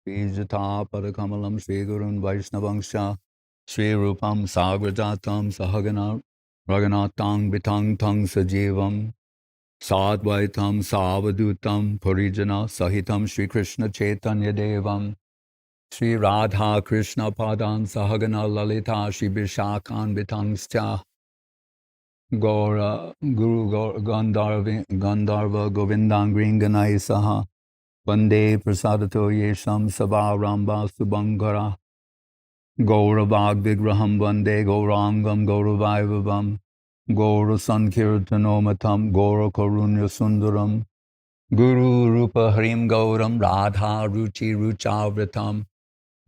Vijata Padakamalam Sri Gurun Vaishnavangsha Sri Rupam Sagrajatam Sahagana Raganatang Vitang Tang Sajivam Sadvaitam Savadutam Purijana Sahitam Sri Krishna Chaitanya Devam Sri Radha Krishna Padan Sahagana Lalita Sri Bishakan Vitangscha Gaura Guru Gandharva Govindang Gringanai Saha Vande Prasadato Yesham Sabha Ramba Subangara Gauravag Vigraham Vande Gaurangam Gauravaivavam Gaura Sankirtanomatam Gaura Karunya Sundaram Guru Rupa Harim Gauram Radha Ruchi Ruchavritam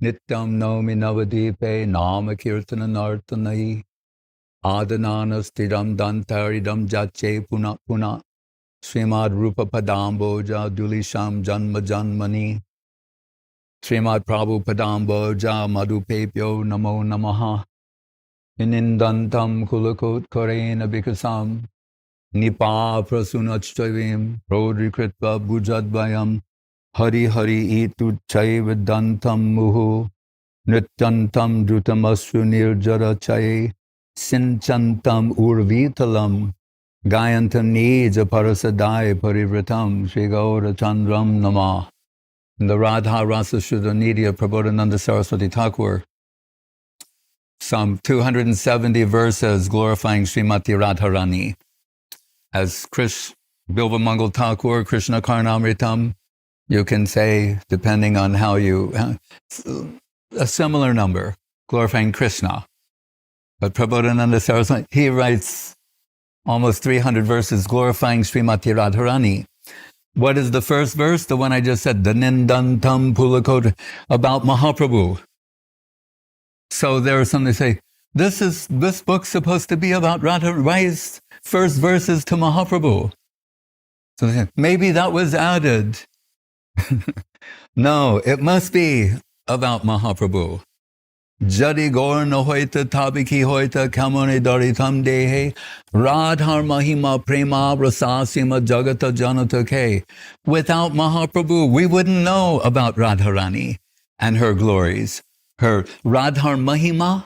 Nityam Nomi Navadipe Nama Kirtana Nartanai Adanana Stiram Dantaridam Jache Puna Puna Srimad Rupa Padamboja Dulisham Janma Janmani Srimad Prabhu Padamboja Madhupepyo Namo Namaha Inindantam Kulakot Karena Bikasam Nipa Prasunachchavim Prodrikritva Bujadvayam Hari Hari Itu Chaivadantam Muhu Nrityantam Drutamasru Nirjara Chaye Sinchantam Urvitalam Gayantam Nija Parasadaya Parivratam Sri Gaura Chandram Namah. In the Radha-rasa-sudha-nidhi of Prabhodananda Saraswati Thakur, some 270 verses glorifying Srimati Radharani. As Bilva Mangal Thakur, Krishna-karna-amritam, you can say, depending on how you, a similar number, glorifying Krishna. But Prabhodananda Saraswati, he writes almost 300 verses glorifying Srimati Radharani. What is the first verse? The one I just said, the Nindantam Pulakot, about Mahaprabhu. So there are some that say, this book's supposed to be about Radha. Why is first verses to Mahaprabhu? So they say, maybe that was added. No, it must be about Mahaprabhu. Jadi Gaur no hoita tabiki hoita kamone daritam dehe Radhar mahima prema rasasima jagata janata ke. Without Mahaprabhu, we wouldn't know about Radharani and her glories. Her Radhar mahima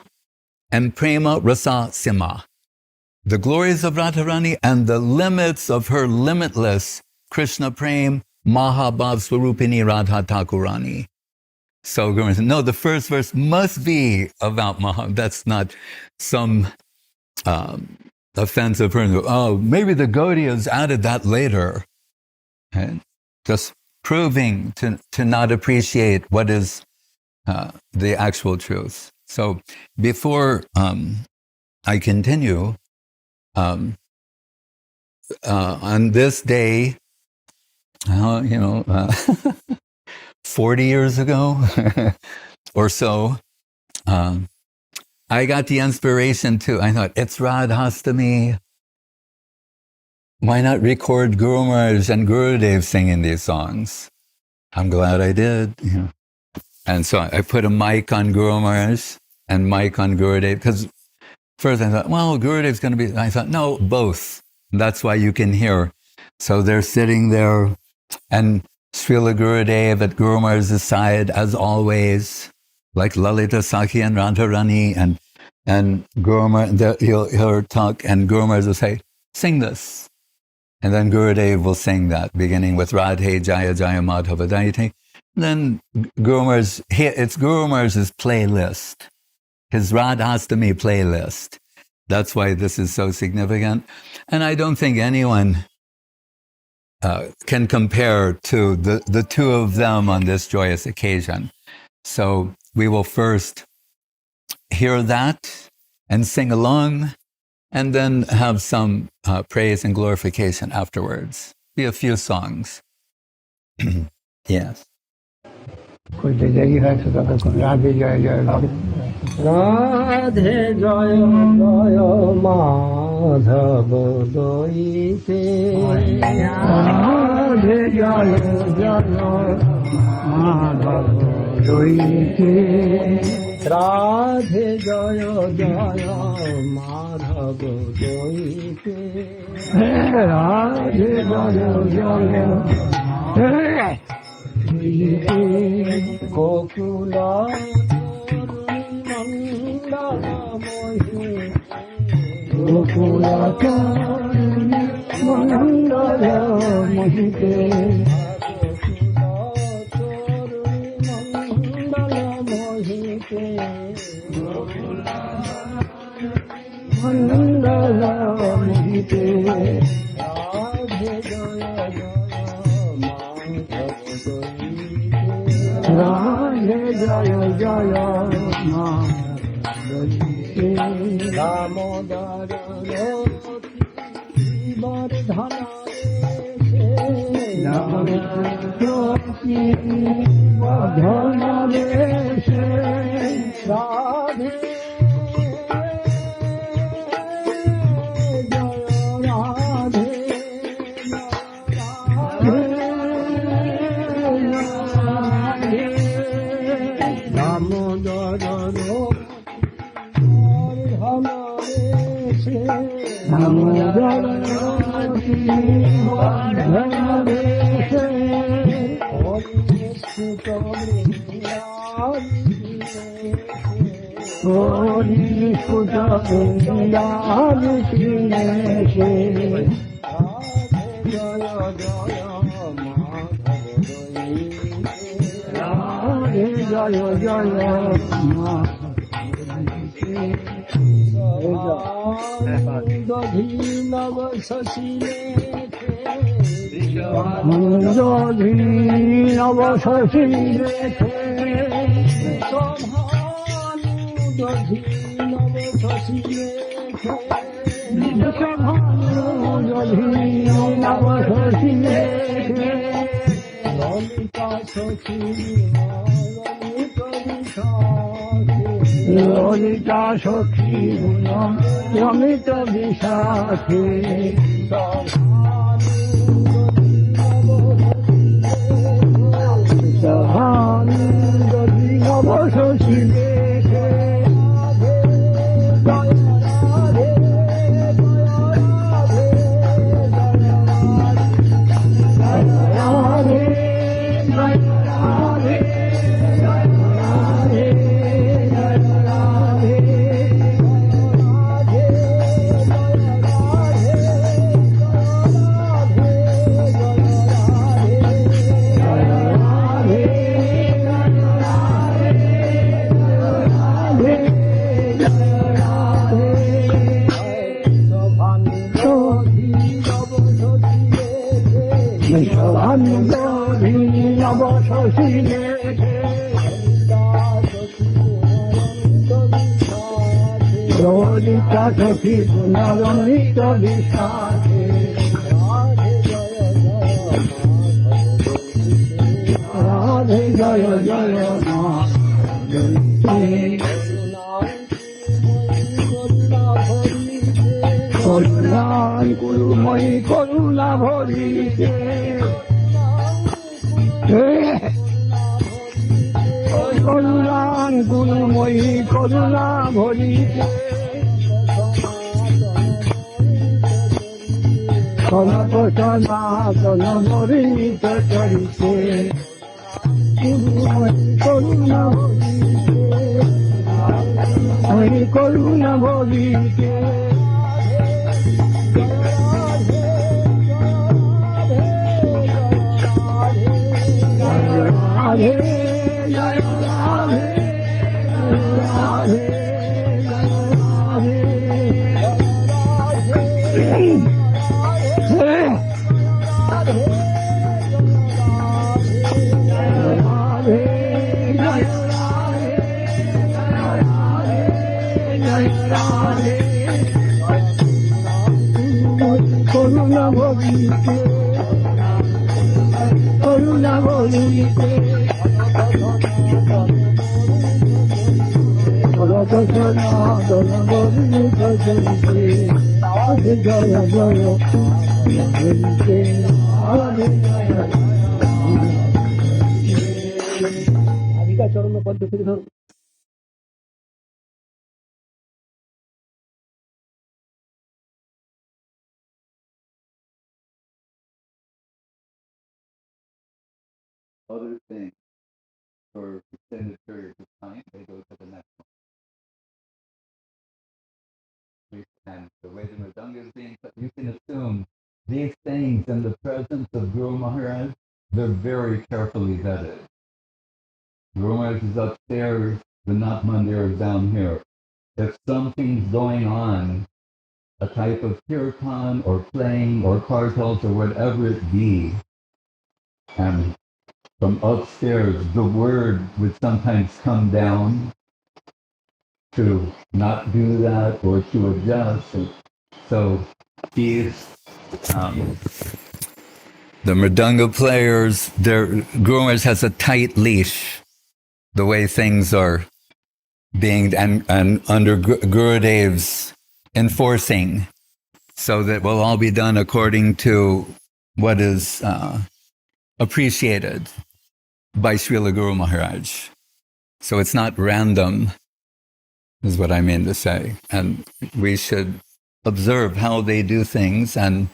and prema rasa-sima. The glories of Radharani and the limits of her limitless Krishna-prem maha-bhav swarupini Radha Thakurani. So, no, the first verse must be about Mahaprabhu. That's not some offensive person. Oh, maybe the Gaudiyas added that later. Okay? Just proving to not appreciate what is the actual truth. So, before I continue, on this day, 40 years ago or so, I got the inspiration I thought, it's Radhashtami. Why not record Guru Maharaj and Gurudev singing these songs? I'm glad I did. And so I put a mic on Guru Maharaj and mic on Gurudev, because first I thought, well, Gurudev's going to be, I thought, no, both. That's why you can hear. So they're sitting there, and Srila Gurudev at Guru Maharaj's side, as always, like Lalita Sakhi and Radharani, and Guru Maharaj, he'll talk, and Guru Maharaj will say, sing this. And then Gurudev will sing that, beginning with Radhe, Jaya, Jaya, Madhava-dayite. Then it's Guru Maharaj's playlist, his Radhashtami playlist. That's why this is so significant. And I don't think anyone can compare to the two of them on this joyous occasion. So we will first hear that and sing along, and then have some praise and glorification afterwards. Be a few songs. Yes. Radhe Jaya Jaya Radhe Jaya Jaya Madhava-dayite Radhe Jaya Jaya Madhava-dayite Radhe Jaya Jaya Madhava-dayite Radhe Jaya Jaya Gokula মন্ডলময়ী Gokula মন্ডলময়ীতে মন্ডলময়ীতে Radhe জয় জয় মা দামোদর ধনরে রাধে জয় জয় মা নব শশীলে নব শশীলে নব শশীলে নব শশীলে ললিতা সখী ললিতা সখী রমিত বিশাখে নব শশী দেখে ললিতা সখী পুনরমিত বিশাখে রাধে জয় জয় মা করুণায় গুরুময়ী করুণা ভরিতে করুণান গুরুময়ী করুণা ভরিতে সনাতন মরিত চরিতে গুরুময়ী করুণা ভরিতে করুণা ভরিতে রাধে জয় রাধে রাধে করুণা ভবিতে করুণা ভবিতে জয় জয় রাধিকা চরণ পদ্ধতি ধর other things for extended periods of time, they go to the next one. And the way the mridanga is being put, you can assume these things in the presence of Guru Maharaj, they're very carefully vetted. Guru Maharaj is upstairs, the Nath Mandir is down here. If something's going on, a type of kirtan or playing or kartals or whatever it be, and from upstairs the word would sometimes come down to not do that or to adjust. So these, the mridanga players, Guru Maharaj has a tight leash, the way things are being, and under Gurudev's enforcing, so that will all be done according to what is appreciated by Srila Guru Maharaj. So it's not random, is what I mean to say. And we should observe how they do things, and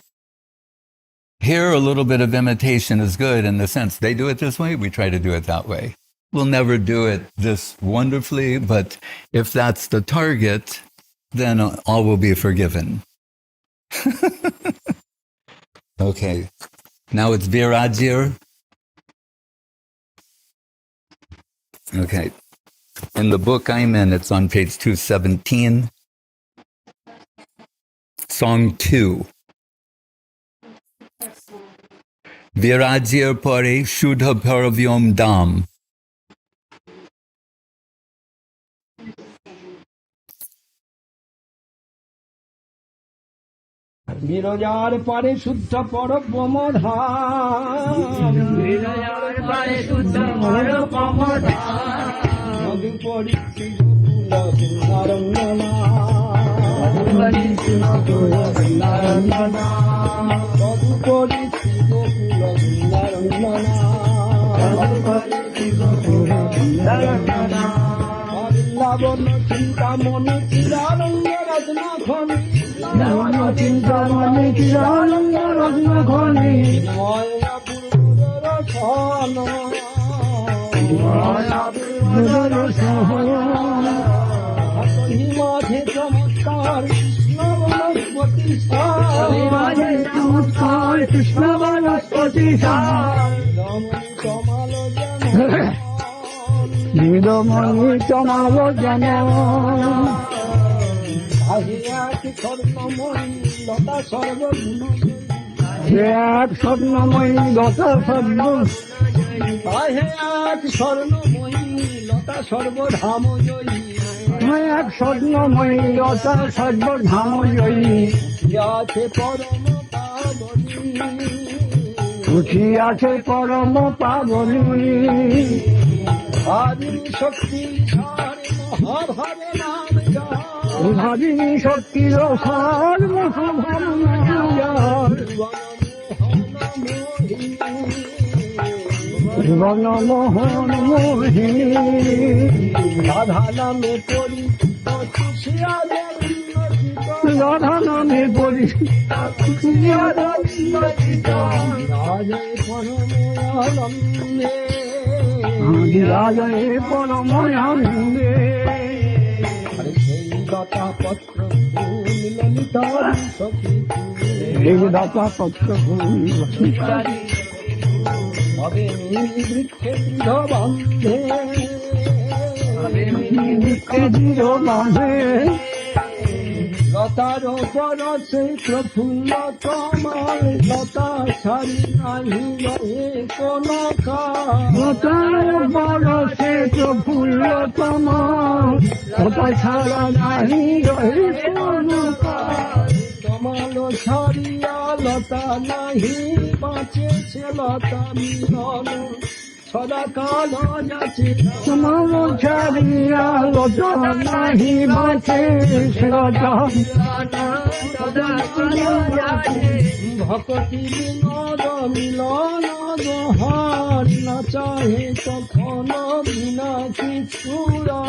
here a little bit of imitation is good in the sense they do it this way, we try to do it that way. We'll never do it this wonderfully, but if that's the target, then all will be forgiven. Okay, now it's Virajar. Okay, in the book I'm in, it's on page 217, Song 2. Virajar pare suddha-paravyoma-dham. Virajar pare suddha-paravyoma-dham. Virajar pare suddha-paravyoma-dham. Madhupari Sridhar Vrindarangana. Madhupari Sridhar Vrindarangana. Madhupari Sridhar Vrindarangana. Madhupari Sridhar Vrindarangana. Vrindavan Chintamani Chidaranga Radhakundatata-kunjakutira. Chintamani Chidaranga Radhakundatata-kunjakutira. Maya Purvara-sahana. Himadhe chamatkar Krishna-bhajan Himadhe chamatkar Krishna-bhajan Nidamani Tamalo-jana. Ahiyati Karnamoyi Lata Sarva-gunamoyi. Ahiyati Karnamoyi Lata Sarva-gunamoyi. Ahiyati Karnamoyi Lata Sarva-dhamoyi. Ahiyati Karnamoyi Lata Sarva-dhamoyi. Yate Parama Pavani. Uchiyate Parama Pavani. Adini Shakti Sare Maha-bhav Naam Jaya. Adini Shakti Sare Maha-bhav Naam Jaya. Rivana Mohan Mohini. Radha Name Pori Tushya Radha Name Pori Tushya Raja Paramoyanande. Raja Paramoyanande. Hare Data Patra Nilalita Sakhi. Data Patra Nilalita. Ave Mini Vrikshe Dridhabandhe. Ave Mini Vrikshe Dridhabandhe. Latar parase prafulla kamal. Lata chari nahi rahe konaka. Latar parase prafulla kamal. Lata chara nahi rahe konaka. Kamalo chariya lata nahi bache se lata milano. Sada kala jache. Kamalo chariya lata nahi bache se lata. Sada kala jache. Bhakti vinod milana dohar na chahe takhana bina kichura.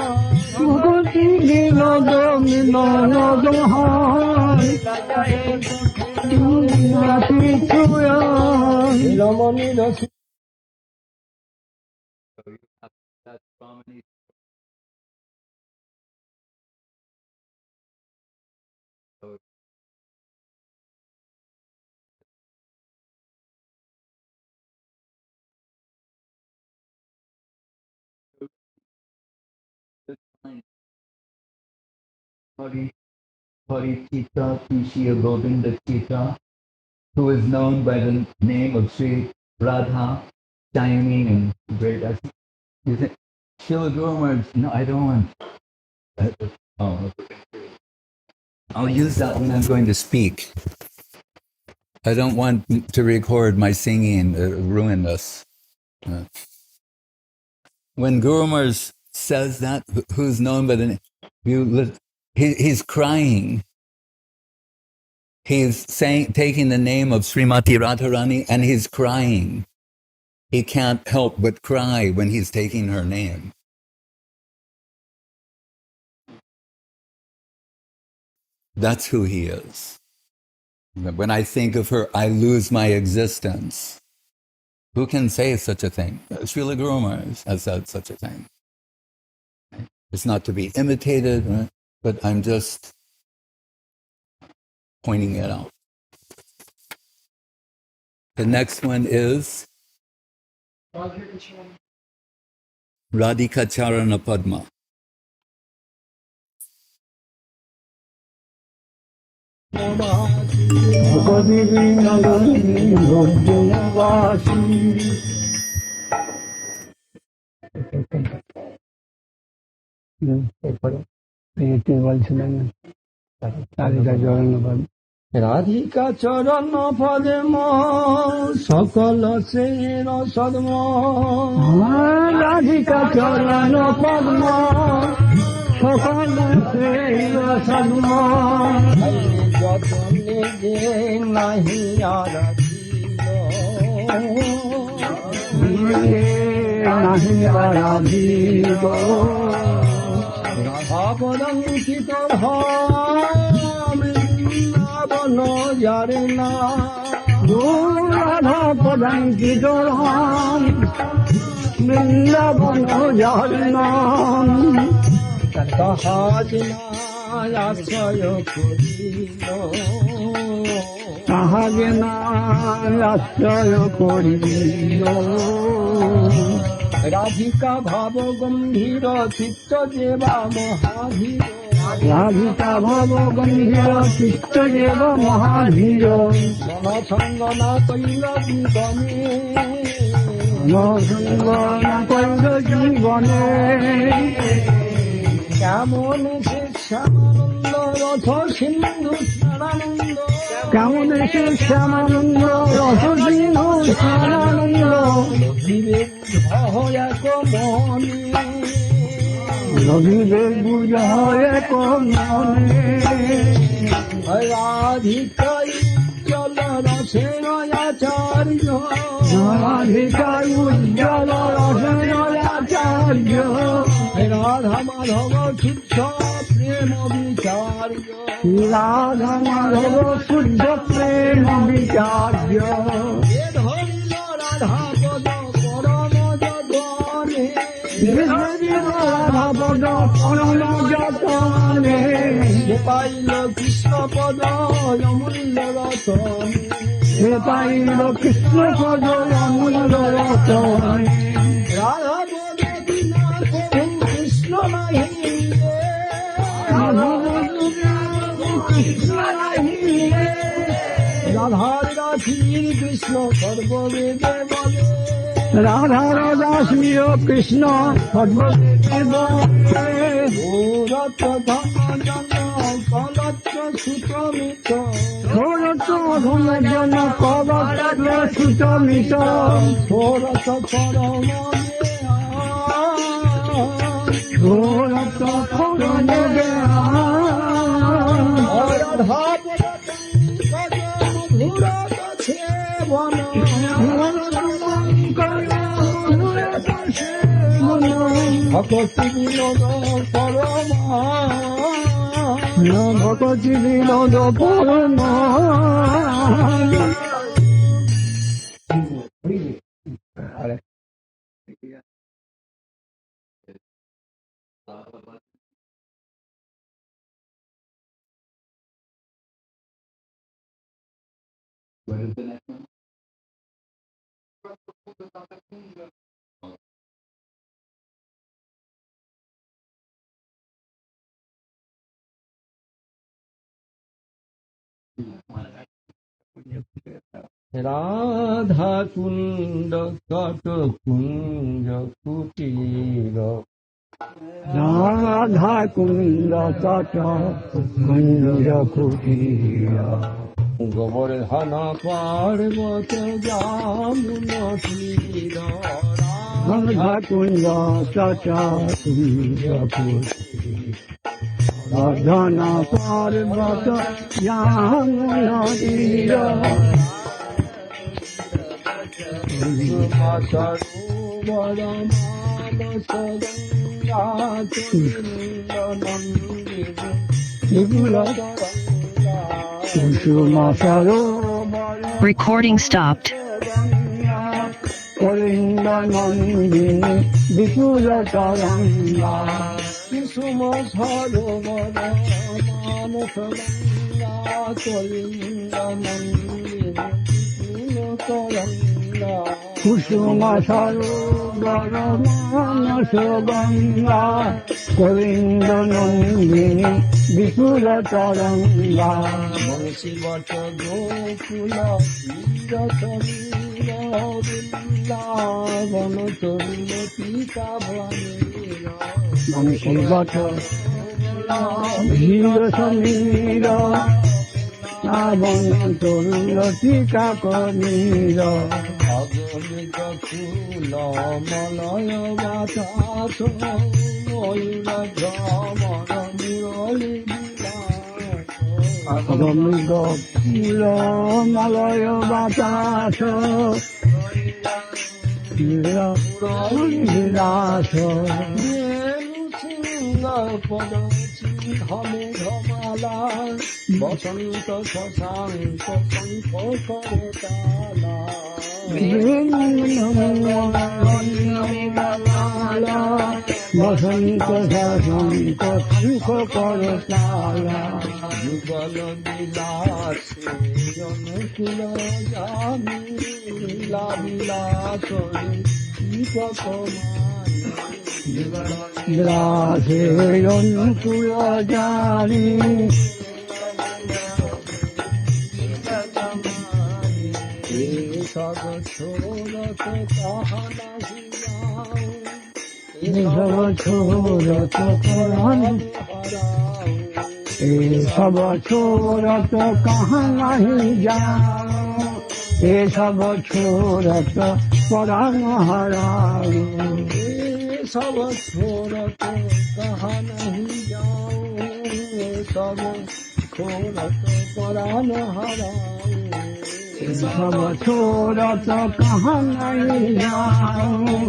Bhakti vinod milana dohar. Ramani Parikita Pishya Govinda Chita, who is known by the name of Sri Radha-rasa-sudha-nidhi and great. You think, Srila Guru Maharaj, no, I don't want. Oh, I'll use that when I'm going to speak. I don't want to record my singing, ruin this. When Guru Maharaj says that, who's known by the name, he's crying. He's taking the name of Srimati Radharani and he's crying. He can't help but cry when he's taking her name. That's who he is. When I think of her, I lose my existence. Who can say such a thing? Srila Guru Maharaj has said such a thing. It's not to be imitated, right? But I'm just pointing it out. The next one is Radhika-charana-padma. Radhika-charana-padma sakala sena sadma. Radhika-charana-padma sakala sena sadma. Jatane je nahi nahi aradhilo. Radha-bhajan Kirtan no yarena, Radha-bhajan Kirtan, no yarena, Radha-jana asaya korilo, Radha-jana asaya korilo. Radhika bhava gambhira chitta jeva mahadhira. Radhika bhava gambhira chitta jeva mahadhira. Sanasangana kaila jivane. Sanasangana kaila jivane. কেমন সে শ্যামানন্দ রথ সিন্ধু স্নানানন্দ কেমন সে শ্যামানন্দ রথ সিন্ধু স্নানানন্দ রবিবে বুঝ এক মনে রবিবে বুঝ এক মনে রাধিকাই উজ্জ্বল রসের আচার্য রাধিকাই উজ্জ্বল রসের আচার্য রাধা মাধব শুদ্ধ প্রেম বিচার্য রাধা মাধব শুদ্ধ প্রেম বিচার্য ধরিল রাধা পদ পরম যতনে রাধা পদ পরম যতনে পাইল কৃষ্ণ পদ অমূল্য রতনে পাইল কৃষ্ণ পদ অমূল্য রতনে রাধা রাধার দাসীর কৃষ্ণ সর্ববেদে বলে রাধার দাসীর কৃষ্ণ সর্ববেদে বলে গৌরত্ব ধন কলত্র সুতমিত গৌরত্ব ধন কলত্র সুতমিত ষোড়শ পরম ষোড়শ পরম ভকতি বিনোদ পরমা ভকতি Binod Parama What is the next one? Radhakundatata-kunjakutira Radhakundatata-kunjakutira Govardhana Parvata Jamuna Tira Radhakundatata-kunjakutira Radhana Parvata Jamuna Tira Recording stopped. Govinda-nandini Vipula-taranga Kusuma-sarovara Manasadanga Govinda-nandini Vipula-taranga Kusuma-sarovara Manasadanga Govinda-nandini Vipula-taranga Mansivata Gokula Virajar Mahaprabhu Samira Radha-rasa-sudha-nidhi Basanta Sasanka Sanko Karetala Basanta Sasanka Sanko Karetala Yugala Dilase Yanukula Jami La Vilasori Ipakomani Dilase Yanukula Jami सब छोड़त कहाँ नहीं जाऊं सब छोड़त कहाँ नहीं जाऊं ये सब छोड़त परान हराऊं सब छोड़त कहाँ नहीं जाऊं सब छोड़त परान हराऊं सब छोड़त कहाँ नहीं जाऊं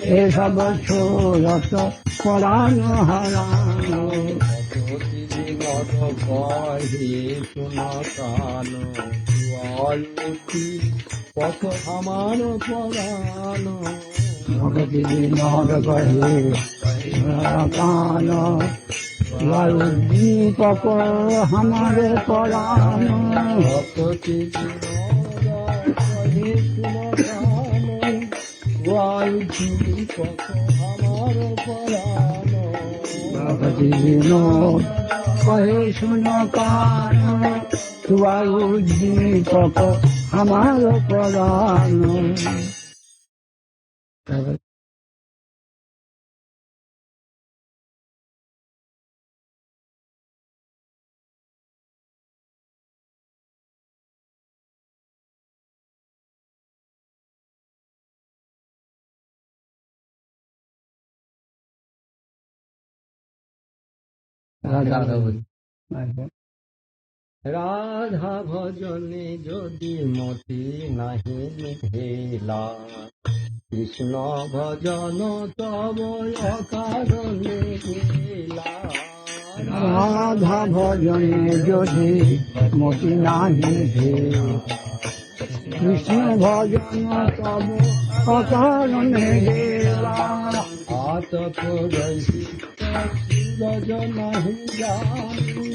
ये सब छोड़त परान हराऊं सुनतानो आयुति पथ हमान परानो भगति विनोद कहे कानो वायु दीपक हमारे परानो भगति वायु दीपक हमारे परानो भगति विनोद कहे सुनो कानो वायु दीपक हमारे परानो রাধা ভজনে যদি মতি নাহি মিথিলা কৃষ্ণ ভজন তব অকারণে লীলা রাধা ভজনে যদি মতি নাহি মিথিলা কৃষ্ণ ভজন তব অকারণে লীলা আতপ রহিত সুরজ নাহি জানি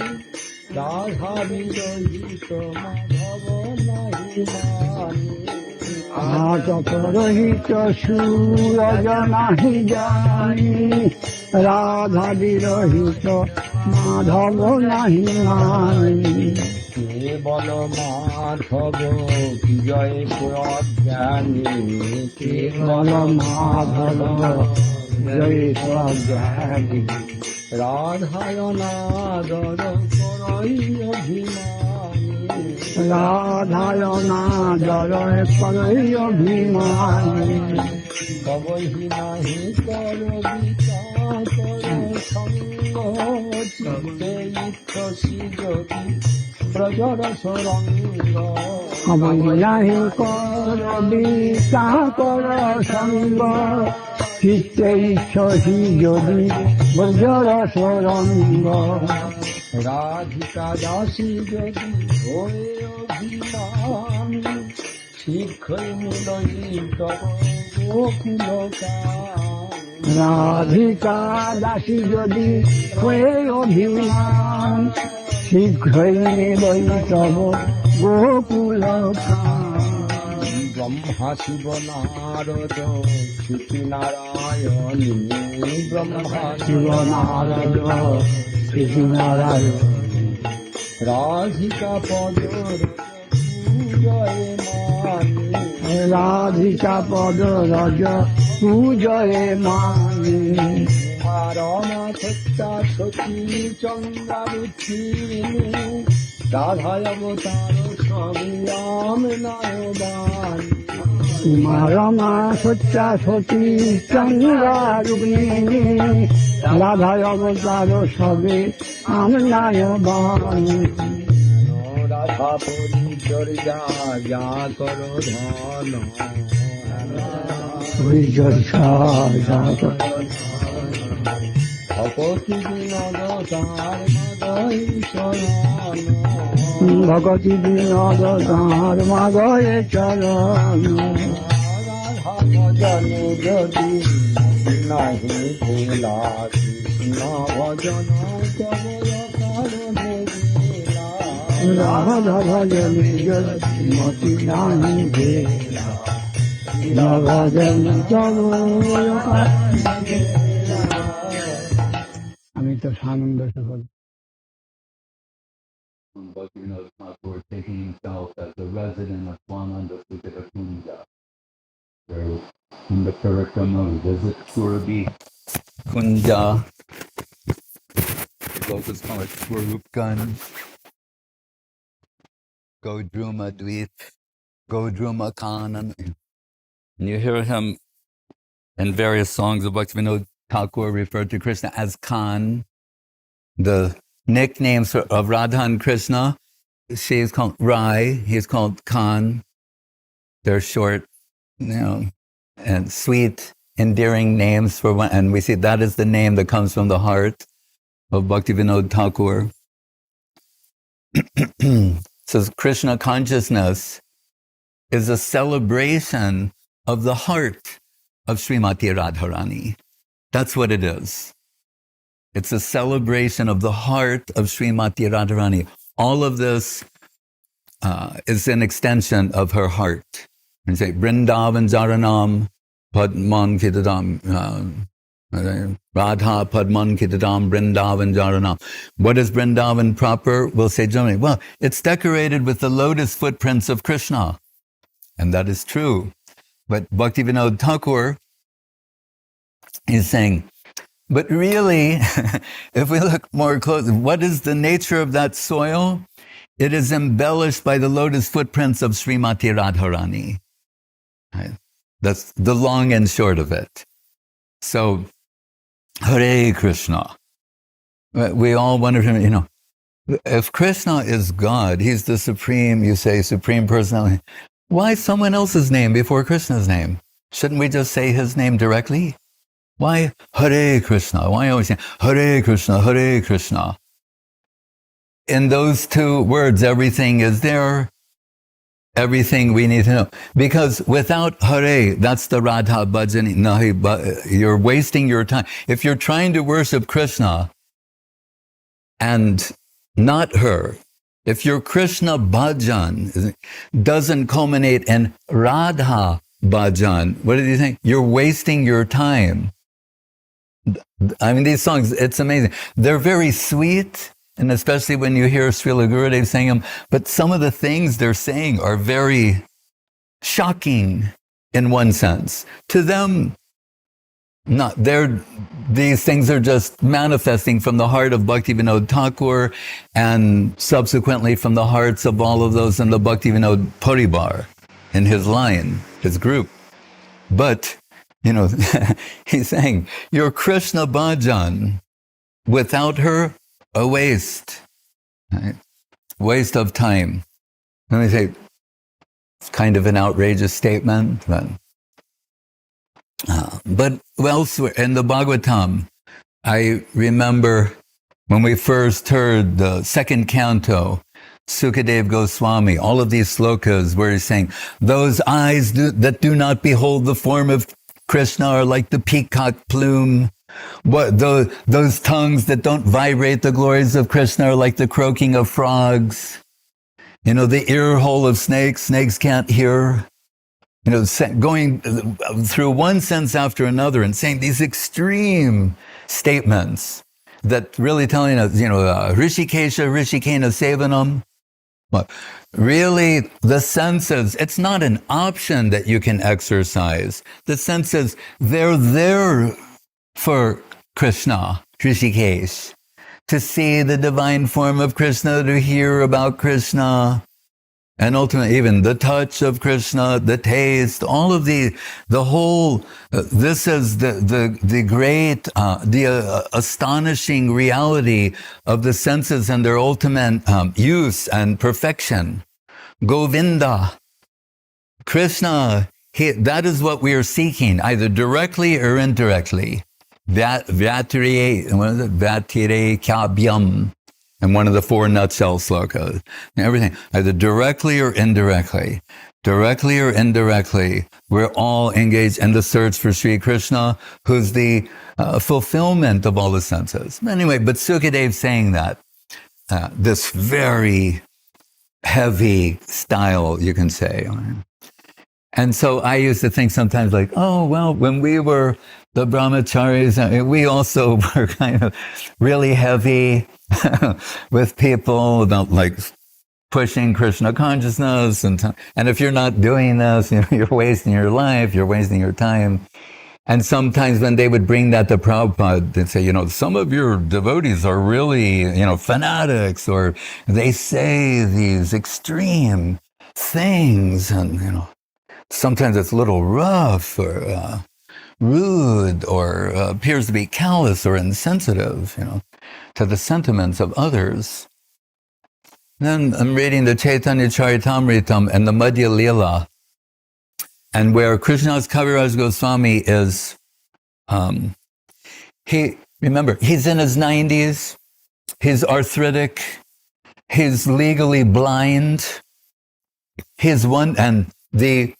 রাধা বিরহিত মাধব নাহি মানি আতপ রহিত সুরজ নাহি জানি রাধা বিরহিত মাধব নাহি মানি কেবল মাধব জয় প্রজ্ঞানী কেবল মাধব জয় প্রজ্ঞানী রাধায়নাদর করই অভিমানী রাধায়নাদর করই অভিমানী কবহি নাহি কর বিচার কর সঙ্গ চিত্তে ইচ্ছসি যদি ব্রজরস রঙ্গ কবহি নাহি কর বিচার কর সঙ্গ চিত্তে ইচ্ছসি যদি ব্রজরস রঙ্গ রাধিকা দাসী যদি হয়ে অভিমান শীঘ্রই মিলই তব গোকুল রাধিকা দাসী যদি হয়ে অভিমান শীঘ্রই মিলই তব গোকুল ব্রহ্মা শিব নারদ শ্রুতি নারায়ণী ব্রহ্মা শিব নারদ শ্রুতি নারায়ণী রাধিকা পদ পূজয়ে মানি রাধিকা পদ রজ পূজয়ে মানি রমা সত্যা সতী চন্দ্রারুচিনী রাধায় অবতার সবিয়াম নায়বান রমা সত্যা সতী চন্দ্রারুচিনী রাধায় অবতার সবে আম নায়বান রাধা পরিচর্যা যা কর ধন পরিচর্যা যা কর ভগতি বিনোদ তার মাদয় চরণ ভগতি বিনোদ তার মাদয় চরণ রাধা ভজনে যদি নাহি ভোলা কৃষ্ণ ভজন কবল কারণে রাধা ভজনে যদি মতি নাহি ভেলা ভজন কবল কারণে আমি তো সানন্দ সকল Bhaktivinoda Thakur taking himself as the resident of Swamananda-Sutta-kunja, where in the Parikrama we visit Surabhi Kunja, locals call it Swarupganj, Godruma Dweep, Godruma Kanan. And you hear him in various songs of Bhaktivinoda Thakur referred to Krishna as Khan. The nicknames of Radha and Krishna, she is called Rai, he is called Khan. They're short, and sweet, endearing names for one, and we see that is the name that comes from the heart of Bhaktivinoda Thakur. So Krishna consciousness is a celebration of the heart of Srimati Radharani. That's what it is. It's a celebration of the heart of Srimati Radharani. All of this is an extension of her heart. And say, Vrindavan Jaranam Padman Kitadam Radha Padman Kitadam Vrindavan Jaranam. What is Vrindavan proper? We'll say generally, well, it's decorated with the lotus footprints of Krishna. And that is true. But Bhaktivinoda Thakur is saying, but really, if we look more closely, what is the nature of that soil? It is embellished by the lotus footprints of Srimati Radharani. Right? That's the long and short of it. So, Hare Krishna. We all wonder, if Krishna is God, he's the supreme, you say, supreme personality, why someone else's name before Krishna's name? Shouldn't we just say his name directly? Why Hare Krishna? Why always say Hare Krishna, Hare Krishna? In those two words, everything is there. Everything we need to know. Because without Hare, that's the Radha-bhajane. You're wasting your time. If you're trying to worship Krishna and not her, if your Krishna-bhajan doesn't culminate in Radha-bhajan, what do you think? You're wasting your time. I mean, these songs, it's amazing. They're very sweet And especially when you hear Srila Gurudev saying them, but some of the things they're saying are very shocking in one sense. To them, these things are just manifesting from the heart of Bhaktivinoda Thakur and subsequently from the hearts of all of those in the Bhaktivinoda Paribar, in his line, his group. But, he's saying, your Krishna-bhajan, without her, a waste. Right? Waste of time. Let me say, it's kind of an outrageous statement, but elsewhere in the Bhagavatam, I remember when we first heard the second canto, Sukadev Goswami, all of these slokas where he's saying, those eyes that do not behold the form of Krishna are like the peacock plume. Those tongues that don't vibrate the glories of Krishna are like the croaking of frogs. The ear hole of snakes can't hear. Going through one sense after another and saying these extreme statements that really telling us, Rishikesha, Rishikena Sevanam. But really, the senses, it's not an option that you can exercise. The senses, they're there for Krishna, Rishikesh, to see the divine form of Krishna, to hear about Krishna, and ultimately even the touch of Krishna, the taste, all of the whole, this is the great, astonishing reality of the senses and their ultimate use and perfection. Govinda, Krishna, that is what we are seeking, either directly or indirectly. Vyatire kavyam, and one of the four nutshell slokas. Everything, either directly or indirectly. Directly or indirectly, we're all engaged in the search for Sri Krishna, who's the fulfillment of all the senses. Anyway, but Sukadev saying that, this very heavy style, you can say. And so I used to think sometimes like, oh, well, when we were the brahmacharis, we also were kind of really heavy with people about like pushing Krishna consciousness. And if you're not doing this, you're wasting your life, you're wasting your time. And sometimes when they would bring that to Prabhupada, they'd say, some of your devotees are really, fanatics, or they say these extreme things, and, sometimes it's a little rough or rude or appears to be callous or insensitive, to the sentiments of others. Then I'm reading the Chaitanya-charitamrita and the Madhya Lila, and where Krishna's Kaviraj Goswami is, he's in his 90s, he's arthritic, he's legally blind, he's and the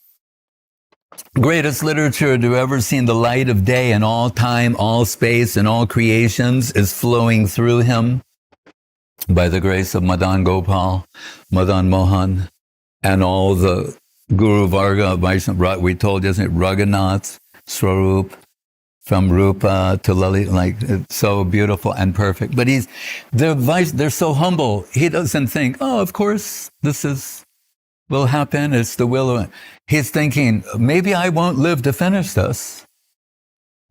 greatest literature to ever seen the light of day in all time, all space, and all creations is flowing through him by the grace of Madan Gopal, Madan Mohan, and all the Guru Varga, Vaishnava, we told you, isn't it, Raghunath, Swarup, from Rupa to Lali, like, it's so beautiful and perfect. But they're so humble. He doesn't think, oh, of course, will happen. It's the will of it. He's thinking, maybe I won't live to finish this.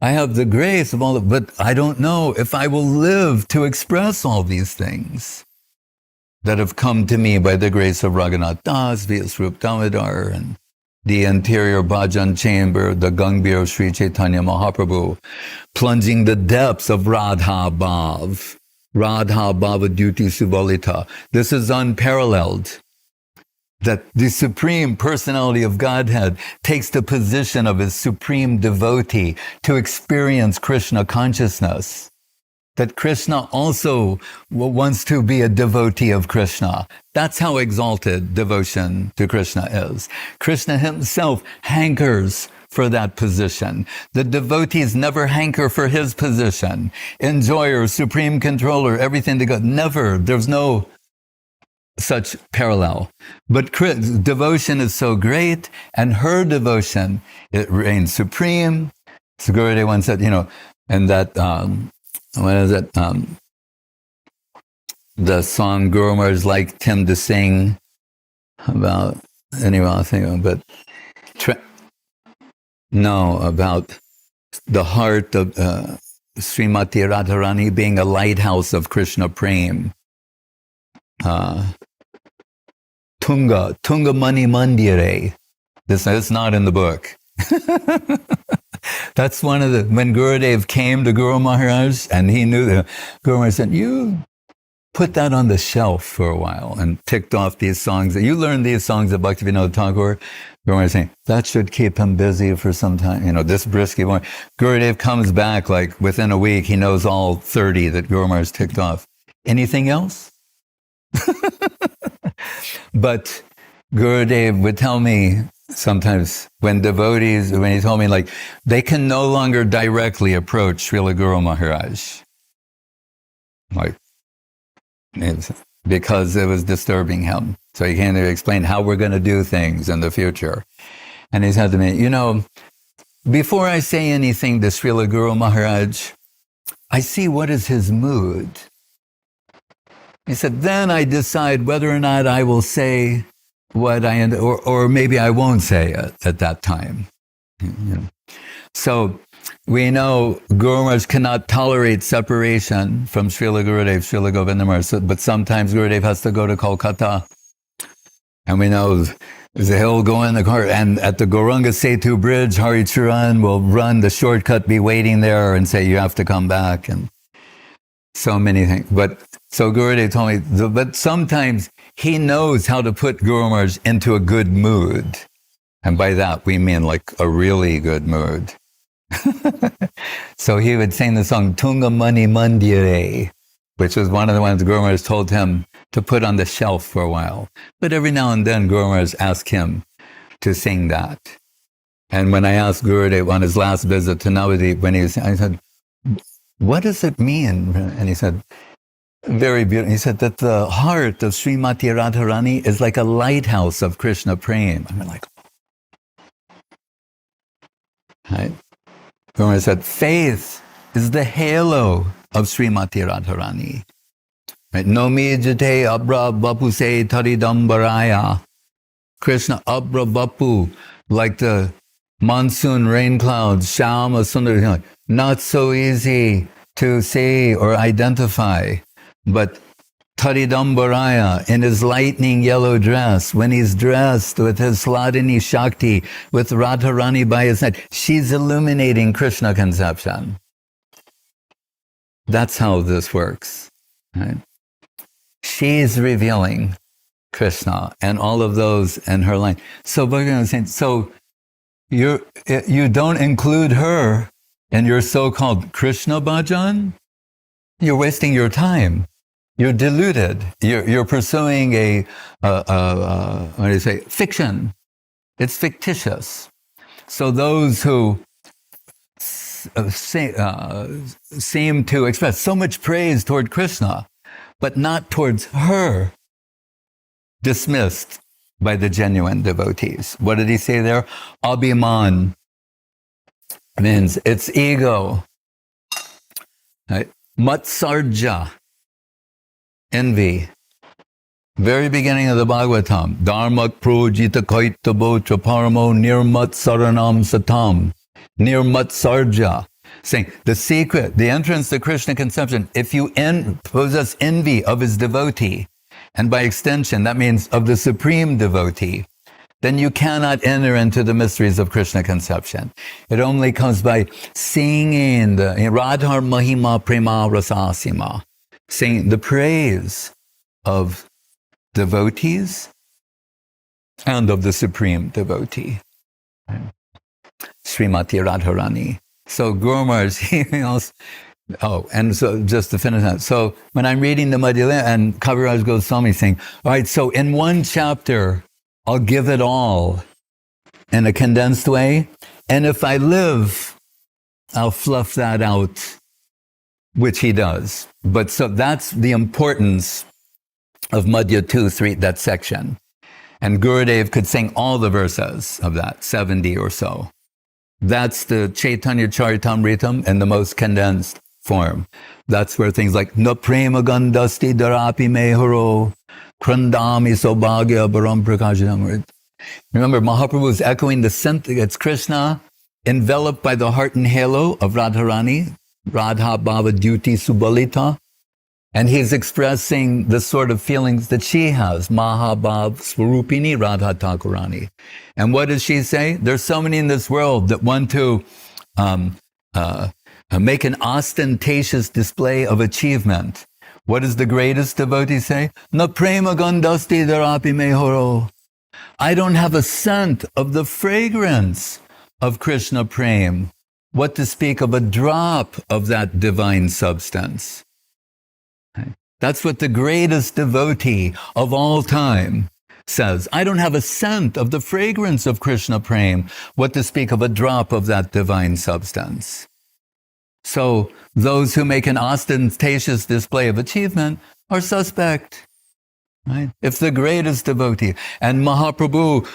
I have the grace of all of it, but I don't know if I will live to express all these things that have come to me by the grace of Raghunath Das, via Swarup Damodar, and the interior bhajan chamber, the Gangbhir of Sri Chaitanya Mahaprabhu, plunging the depths of Radha-bhav, Radha-bhava-duti subalita. This is unparalleled. That the Supreme Personality of Godhead takes the position of his supreme devotee to experience Krishna consciousness. That Krishna also wants to be a devotee of Krishna. That's how exalted devotion to Krishna is. Krishna himself hankers for that position. The devotees never hanker for his position. Enjoyer, supreme controller, everything to God. Never. There's no such parallel. But devotion is so great, and her devotion, it reigns supreme. So Gurudev once said, and that, what is it? the song Guru Maharaj liked him to sing about, anyway, I'll think of it, but about the heart of Srimati Radharani being a lighthouse of Krishna-prem. Tunga Mani Mandire. This is not in the book. That's one of the, when Gurudev came to Guru Maharaj and he knew that, Guru Maharaj said, you put that on the shelf for a while, and ticked off these songs. You learned these songs of Bhaktivinoda Thakur. Guru Maharaj saying, that should keep him busy for some time. You know, this brisky one. Gurudev comes back like within a week, he knows all 30 that Guru Maharaj ticked off. Anything else? But Gurudev would tell me sometimes when devotees, when he told me like, they can no longer directly approach Srila Guru Maharaj. Like, because it was disturbing him. So he can't even explain how we're going to do things in the future. And he said to me, you know, before I say anything to Srila Guru Maharaj, I see what is his mood. He said, then I decide whether or not I will say what or maybe I won't say it at that time. You know. So we know Guru Maharaj cannot tolerate separation from Srila Gurudev, Srila Govinda Maharaj, but sometimes Gurudev has to go to Kolkata. And we know he'll go in the car, and at the Gauranga Setu bridge, Hari Charan will run the shortcut, be waiting there and say, you have to come back, and so many things. But so Gurudev told me, but sometimes he knows how to put Guru Maharaj into a good mood. And by that, we mean like a really good mood. So he would sing the song Tunga Mani Mandire, which was one of the ones Guru Maharaj told him to put on the shelf for a while. But every now and then, Guru Maharaj asked him to sing that. And when I asked Gurudev on his last visit to Navadip, I said, what does it mean? And he said, very beautiful. He said that the heart of Srimati Radharani is like a lighthouse of Krishna-prem. I'm like, right? Guru Maharaj said, faith is the halo of Srimati Radharani. Right? Nomi jate abra bapu se taridambaraya. Krishna abra bapu, like the monsoon rain clouds, Shama Sundar, not so easy to see or identify. But Taridambaraya, in his lightning yellow dress, when he's dressed with his Sladini Shakti, with Radharani by his side, she's illuminating Krishna conception. That's how this works. Right? She's revealing Krishna and all of those in her line. So Bhagavan is saying, so you don't include her in your so-called Krishna-bhajan? You're wasting your time. You're deluded. You're pursuing what do you say, fiction. It's fictitious. So those who seem to express so much praise toward Krishna, but not towards her, dismissed by the genuine devotees. What did he say there? Abhiman means it's ego. Right? Matsarja, envy. Very beginning of the Bhagavatam. Dharmak projita kaita bocha paramo nirmat saranam satam. Nirmat sarja. Saying the secret, the entrance to Krishna conception, if you possess envy of his devotee, and by extension, that means of the supreme devotee, then you cannot enter into the mysteries of Krishna conception. It only comes by singing the Radhar Mahima Prema Rasasima, singing the praise of devotees and of the supreme devotee, Srimati Radharani. So Guru Maharaj, he also, and so just to finish that. So when I'm reading the Madhava-dayite and Kaviraj Goswami saying, all right, so in one chapter, I'll give it all in a condensed way. And if I live, I'll fluff that out, which he does. But so that's the importance of Madhya 2, 3, that section. And Gurudev could sing all the verses of that, 70 or so. That's the Chaitanya-charitamrita in the most condensed form. That's where things like na prema gandasti darapi meharo krandami sobhagya baram prakasham. Remember, Mahaprabhu is echoing the it's Krishna enveloped by the heart and halo of Radharani, Radha-bhava-dayite subalita, and he's expressing the sort of feelings that she has, maha-bhav swarupini Radha Thakurani. And what does she say? There's so many in this world that want to make an ostentatious display of achievement. What does the greatest devotee say? Na prema gandasti darapi mehoro. I don't have a scent of the fragrance of Krishna-prem. What to speak of a drop of that divine substance? That's what the greatest devotee of all time says. I don't have a scent of the fragrance of Krishna-prem. What to speak of a drop of that divine substance? So those who make an ostentatious display of achievement are suspect. Right? If the greatest devotee and Mahaprabhu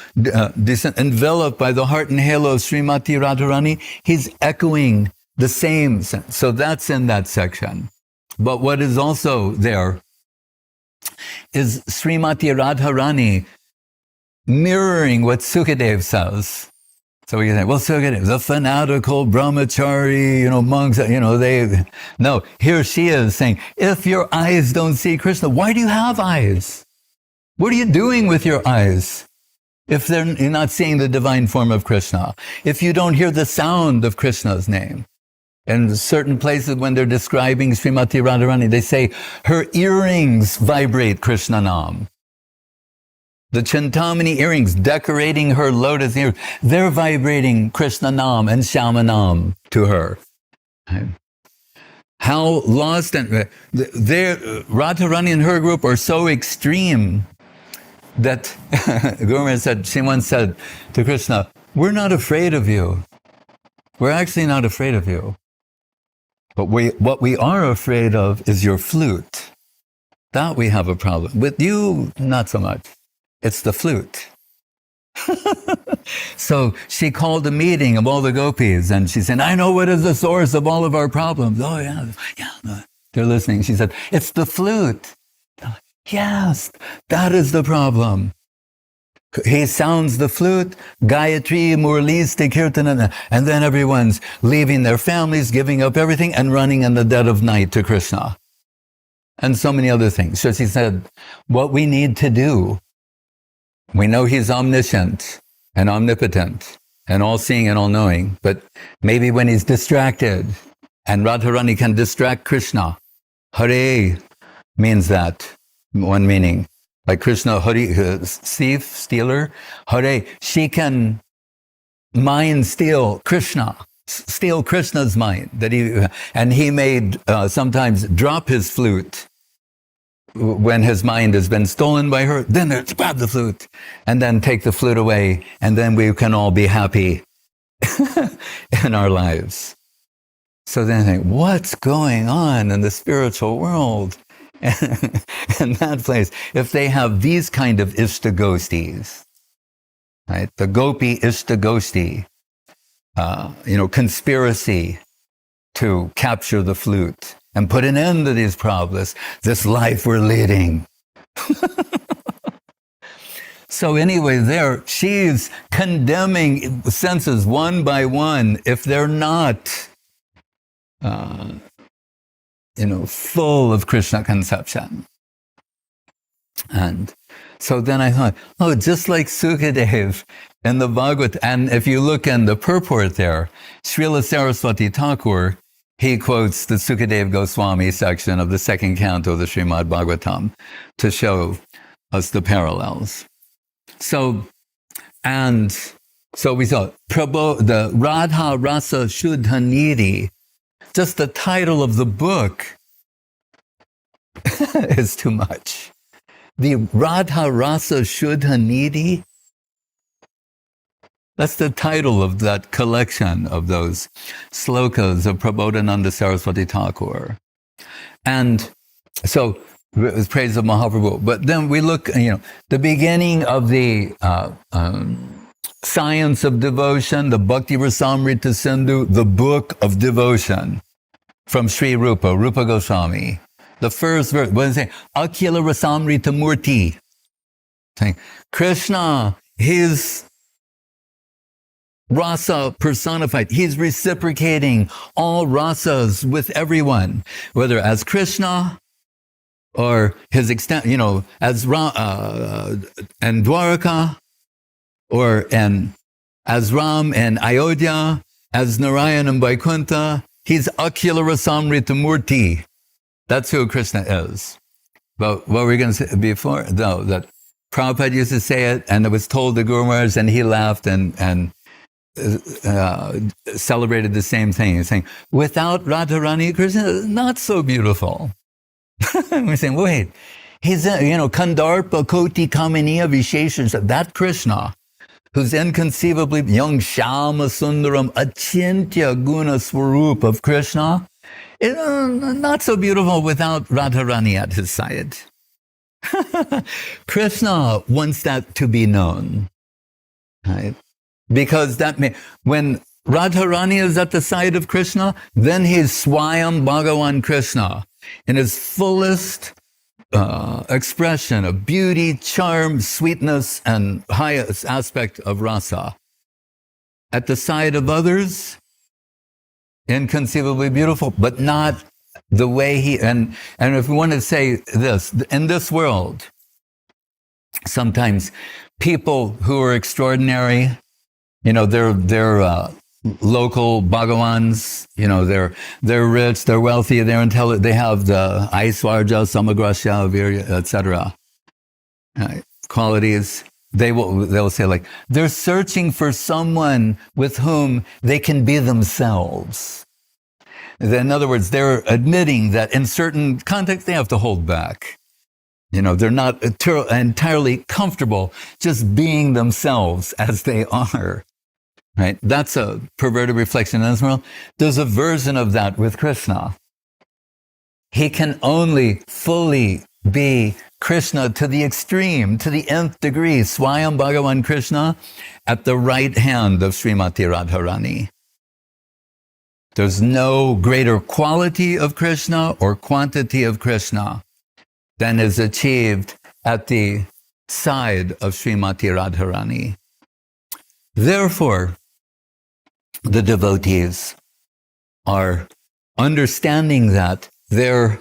enveloped by the heart and halo of Srimati Radharani, he's echoing the same sense. So that's in that section. But what is also there is Srimati Radharani mirroring what Sukadev says. So we can say, well, Sukadev, the fanatical brahmachari, monks, no, here she is saying, if your eyes don't see Krishna, why do you have eyes? What are you doing with your eyes? If you're not seeing the divine form of Krishna, if you don't hear the sound of Krishna's name. In certain places when they're describing Srimati Radharani, they say her earrings vibrate Krishna Nam. The Chintamani earrings decorating her lotus ears, they're vibrating Krishna Nam and Shama Nam to her. How lost and Radharani and her group are so extreme that Govinda said, she once said to Krishna, we're not afraid of you. We're actually not afraid of you. But what we are afraid of is your flute. That we have a problem. With you, not so much. It's the flute. So she called a meeting of all the gopis and she said, I know what is the source of all of our problems. Oh yeah. They're listening. She said, it's the flute. Yes, that is the problem. He sounds the flute, Gayatri, Murlis, Kirtan, and then everyone's leaving their families, giving up everything, and running in the dead of night to Krishna. And so many other things. So she said, what we need to do, we know he's omniscient and omnipotent and all-seeing and all-knowing, but maybe when he's distracted, and Radharani can distract Krishna, Hare means that, one meaning. Like Krishna, thief, stealer, Hare, she can mind steal Krishna, steal Krishna's mind. And he may sometimes drop his flute when his mind has been stolen by her. Then grab the flute and then take the flute away, and then we can all be happy in our lives. So then I think, what's going on in the spiritual world? In that place, if they have these kind of ishtagostis, right? The gopi ishtagosti, conspiracy to capture the flute and put an end to these problems, this life we're leading. So anyway, there, she's condemning senses one by one if they're not full of Krishna conception. And so then I thought, just like Sukadev in the Bhagavad, and if you look in the purport there, Srila Saraswati Thakur, he quotes the Sukadev Goswami section of the second canto of the Srimad Bhagavatam to show us the parallels. So we saw the Radha-rasa-sudha-nidhi. Just the title of the book is too much. The Radha-rasa-sudha-nidhi, that's the title of that collection of those slokas of Prabhodananda Saraswati Thakur. And so it was praise of Mahaprabhu. But then we look, the beginning of the science of devotion, the Bhakti Rasamrita Sindhu, the book of devotion. from Sri Rupa Goswami. The first verse, what does it say? Akila Rasamrita Murti. Saying, Krishna, his rasa personified. He's reciprocating all rasas with everyone, whether as Krishna or his extent, as and Dwaraka, or as Ram and Ayodhya, as Narayan and Vaikuntha. He's Akila Rasamrita Murti. That's who Krishna is. But what were we going to say before? No, that Prabhupada used to say it, and it was told to Guru Maharaj, and he laughed and celebrated the same thing. He's saying, without Radharani, Krishna is not so beautiful. We're saying, wait, he's, Kandarpa Koti Kamaniya Visheshasha, that Krishna, who's inconceivably young Shama Sundaram Achintya Guna Swarup of Krishna, is not so beautiful without Radharani at his side. Krishna wants that to be known, right? Because when Radharani is at the side of Krishna, then he's Swayam Bhagavan Krishna in his fullest expression of beauty, charm, sweetness, and highest aspect of rasa. At the side of others, inconceivably beautiful, but not the way he, and if we want to say this, in this world, sometimes people who are extraordinary, they're local Bhagavans, they're rich, they're wealthy, they're intelligent, they have the Aiswarja, Samagrasya, Virya, etc. Qualities. They'll say, like, they're searching for someone with whom they can be themselves. In other words, they're admitting that in certain contexts they have to hold back. They're not entirely comfortable just being themselves as they are. Right? That's a perverted reflection in this world. There's a version of that with Krishna. He can only fully be Krishna to the extreme, to the nth degree, Swayam Bhagavan Krishna, at the right hand of Srimati Radharani. There's no greater quality of Krishna or quantity of Krishna than is achieved at the side of Srimati Radharani. Therefore, the devotees are understanding that they're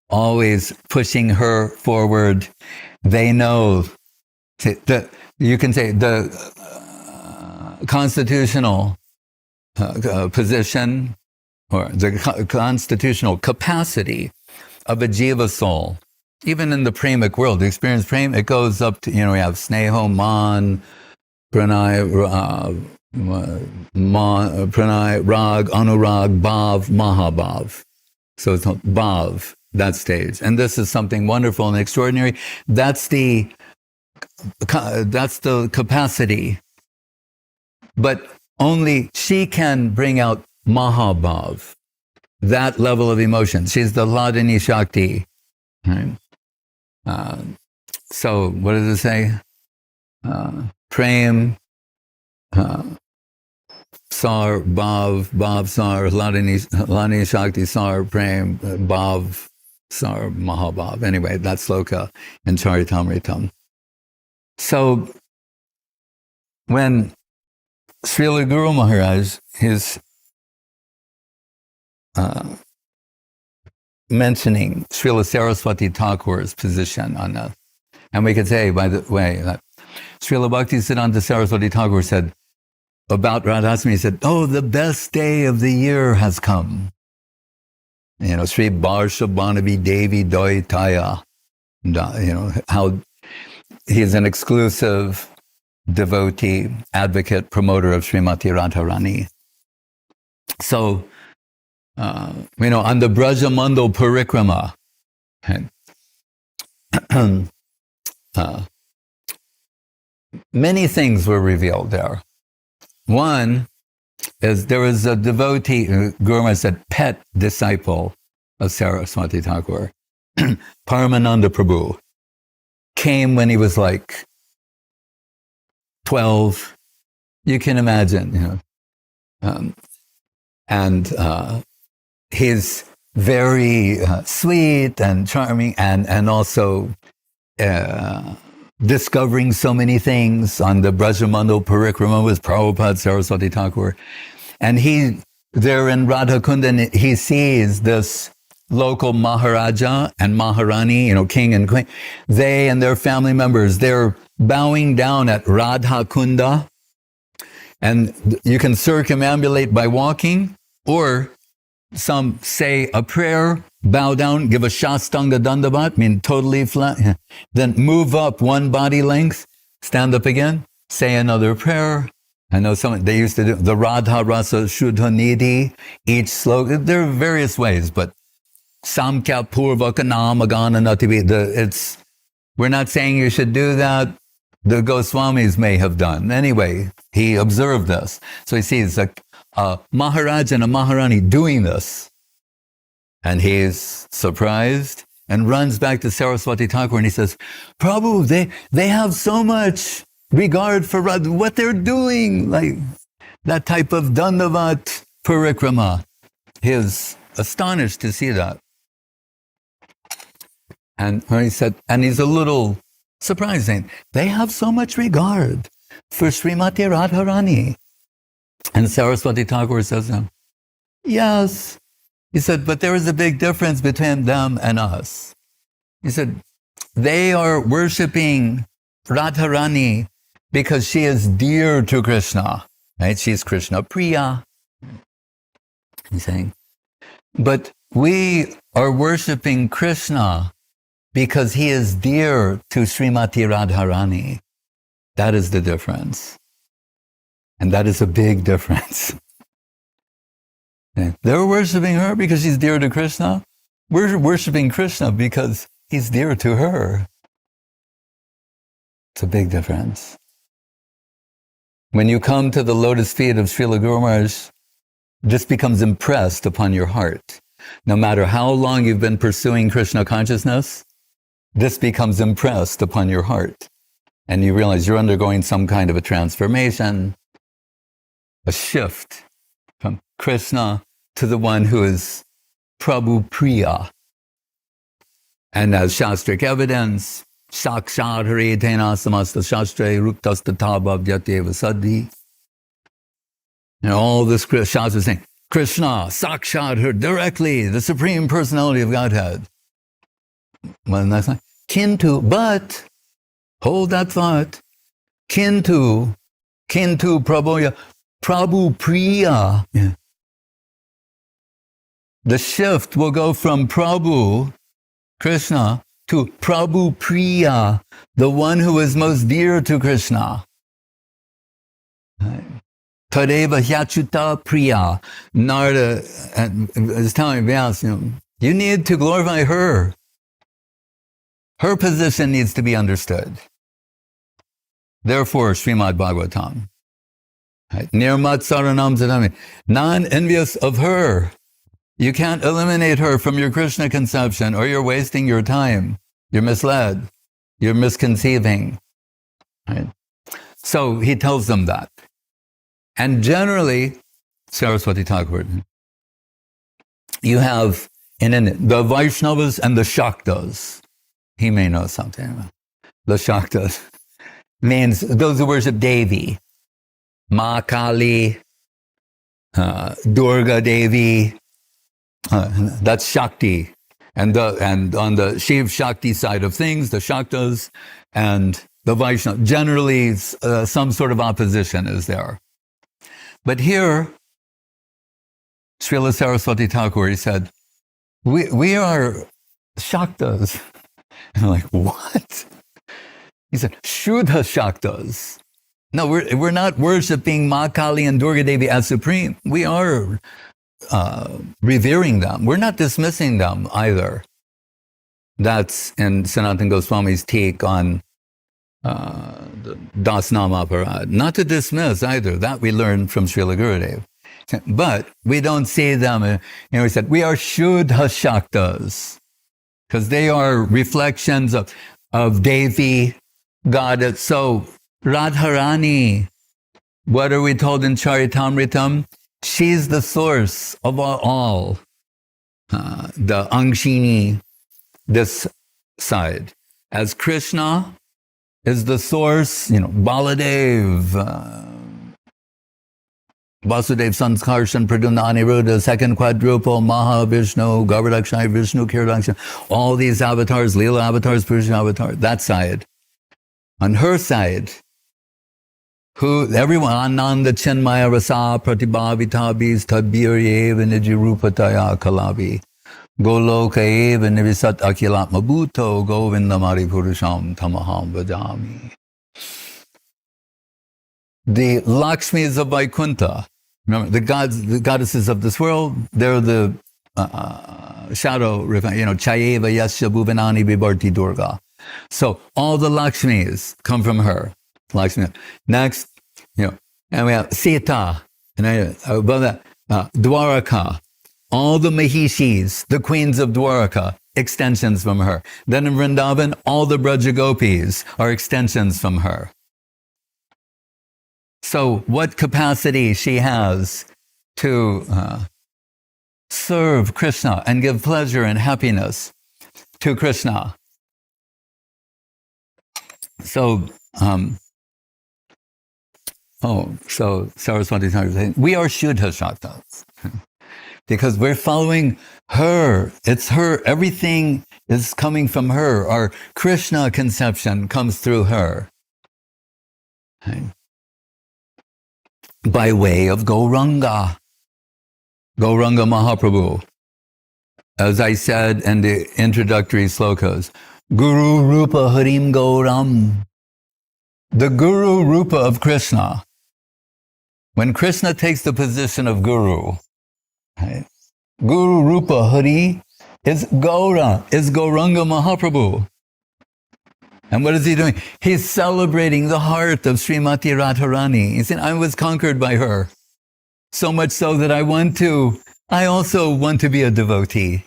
always pushing her forward. They know that you can say the constitutional position or the constitutional capacity of a jiva soul. Even in the pramic world, the experience prem, it goes up to, we have sneho, man, pranay, pranay, rag, anurag, bhav, maha-bhav. So it's bhav, that stage. And this is something wonderful and extraordinary. That's the capacity. But only she can bring out maha-bhav, that level of emotion. She's the Hladini Shakti. Right? So what does it say? Prem, Sar, Bhav, Sar, Hladini Shakti, Sar, Prem, Bhav, Sar, Maha-bhav. Anyway, that's sloka in Charitamrita. So when Srila Guru Maharaj is mentioning Srila Saraswati Thakur's position on that, and we could say, by the way, that Srila Bhaktisiddhanta Saraswati Thakur said about Radhashtami, he said, oh, the best day of the year has come. Sri Barsha Banavi Devi Doitaya, how he is an exclusive devotee, advocate, promoter of Srimati Radharani. So, on the Brajamandal Parikrama, many things were revealed there. One is there was a devotee, Guru Maharaj said, pet disciple of Saraswati Thakur, Paramananda Prabhu, came when he was like 12. You can imagine, and his very sweet and charming, and also discovering so many things on the Brajamandal Parikrama with Prabhupada, Saraswati Thakur. And he, there in Radhakunda, he sees this local Maharaja and Maharani, king and queen. They and their family members, they're bowing down at Radhakunda. And you can circumambulate by walking, or some say a prayer, bow down, give a Shastanga Dandavat, mean totally flat, then move up one body length, stand up again, say another prayer. I know they used to do the Radha-rasa-sudha-nidhi, each slogan. There are various ways, but Samkya Purvaka Namagana Nativi, we're not saying you should do that. The Goswamis may have done. Anyway, he observed this. So he sees a Maharaj and a Maharani doing this. And he's surprised and runs back to Saraswati Thakur and he says, Prabhu, they have so much regard for what they're doing, like that type of Dandavat Parikrama. He's astonished to see that. And he said, and he's a little surprising. They have so much regard for Srimati Radharani. And Saraswati Thakur says to him, yes. He said, but there is a big difference between them and us. He said, they are worshiping Radharani because she is dear to Krishna. Right? She's Krishna-Priya. He's saying, but we are worshiping Krishna because he is dear to Srimati Radharani. That is the difference. And that is a big difference. They're worshiping her because she's dear to Krishna. We're worshiping Krishna because he's dear to her. It's a big difference. When you come to the lotus feet of Srila Guru Maharaj, this becomes impressed upon your heart. No matter how long you've been pursuing Krishna consciousness, this becomes impressed upon your heart. And you realize you're undergoing some kind of a transformation, a shift from Krishna to the one who is Prabhu Priya. And as Shastric evidence, Sakshat Hari Tena Samasta Shastre Ruptasta Tabhavyateva Saddhi. And all this Shastra is saying, Krishna, Sakshat Hari, directly, the Supreme Personality of Godhead. Well, that's not, Kintu, but, hold that thought, Kintu Prabhu Priya. Yeah. The shift will go from Prabhu, Krishna, to Prabhu Priya, the one who is most dear to Krishna. Tadeva Hyachuta Priya. Narada is telling Vyas, you need to glorify her. Her position needs to be understood. Therefore, Srimad Bhagavatam. Nirmat Saranam Zadami. Non-envious of her. You can't eliminate her from your Krishna conception or you're wasting your time. You're misled. You're misconceiving. Right? So he tells them that. And generally, Saraswati Thakur, you have the Vaishnavas and the Shaktas. He may know something about the Shaktas. Means those who worship Devi. Ma Kali, Durga Devi, that's Shakti. And on the Shiv Shakti side of things, the Shaktas and the Vaishnava, generally some sort of opposition is there. But here, Srila Saraswati Thakur, he said, we are Shaktas. And I'm like, what? He said, Shuddha Shaktas. No, we're not worshiping Ma Kali and Durga Devi as supreme. We are revering them. We're not dismissing them either. That's in Sanatana Goswami's take on the Dasnama Aparad. Not to dismiss either. That we learned from Srila Gurudev. But we don't see them. We said, we are Shuddha Shaktas. Because they are reflections of Devi, Goddess. So, Radharani, what are we told in Charitamritam? She's the source of all. the Angshini, this side. As Krishna is the source, Baladev, Vasudev, Sanskarshan, Pradyumna, Aniruddha, second quadruple, Maha-Vishnu, Gauranga, Vishnu, Kirtan, all these avatars, Lila avatars, Purusha avatar, that side. On her side, everyone, Ananda, Chinmaya, Rasa, Pratibhavitabhis, Tabirye, Vinijirupataya, Kalavi, Goloka eva nivisat akilatma bhuto Govinda Mari Purusham Tamaham Bhajami. The Lakshmis of Vaikuntha, remember the goddesses of this world, they're the shadow, Chayeva Yasya Bhuvanani Vibharti Durga. So all the Lakshmis come from her. Lakshmi. Next, and we have Sita, and above that, Dwaraka. All the Mahishis, the queens of Dwaraka, extensions from her. Then in Vrindavan, all the Braja Gopis are extensions from her. So what capacity she has to serve Krishna and give pleasure and happiness to Krishna. So, so Saraswati Thakur saying, we are Shuddha Shaktas. Because we're following her. It's her. Everything is coming from her. Our Krishna conception comes through her. Right? By way of Gauranga. Gauranga Mahaprabhu. As I said in the introductory slokas, Guru Rupa Harim Gauram. The Guru Rupa of Krishna. When Krishna takes the position of Guru, right? Guru Rupa Hari is Gaura, is Gauranga Mahaprabhu. And what is he doing? He's celebrating the heart of Srimati Radharani. He said, I was conquered by her. So much so that I also want to be a devotee.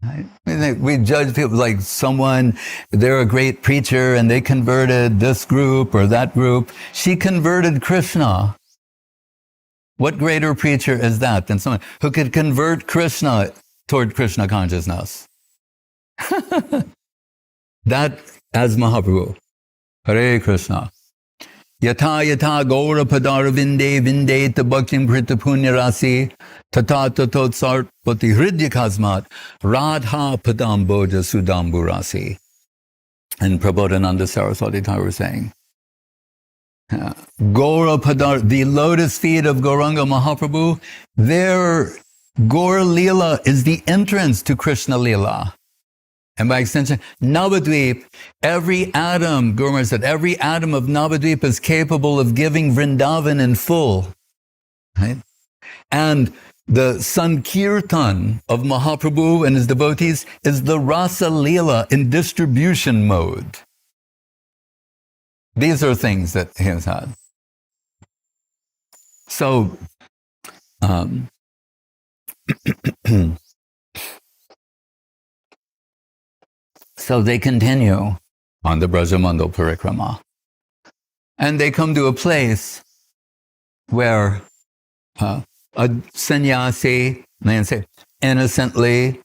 Right? We judge people like someone, they're a great preacher and they converted this group or that group. She converted Krishna. What greater preacher is that than someone who could convert Krishna toward Krishna consciousness? That as Mahaprabhu. Hare Krishna. Yata yata gaura padara vinde vinde tabhaktim prita punya rasi tata tatot sarpati hridya kasmat radha padam boja sudambu rasi. And Prabhodananda Saraswati Thakur was saying, Gaura Padar, the lotus feet of Gauranga Mahaprabhu, their Gaur Lila is the entrance to Krishna Lila. And by extension, Navadvip, every atom, Gurmar said, every atom of Navadvip is capable of giving Vrindavan in full. Right? And the Sankirtan of Mahaprabhu and his devotees is the rasa-lila in distribution mode. These are things that he has had. So, so they continue on the Brajamandal Parikrama. And they come to a place where a sannyasi, they say, innocently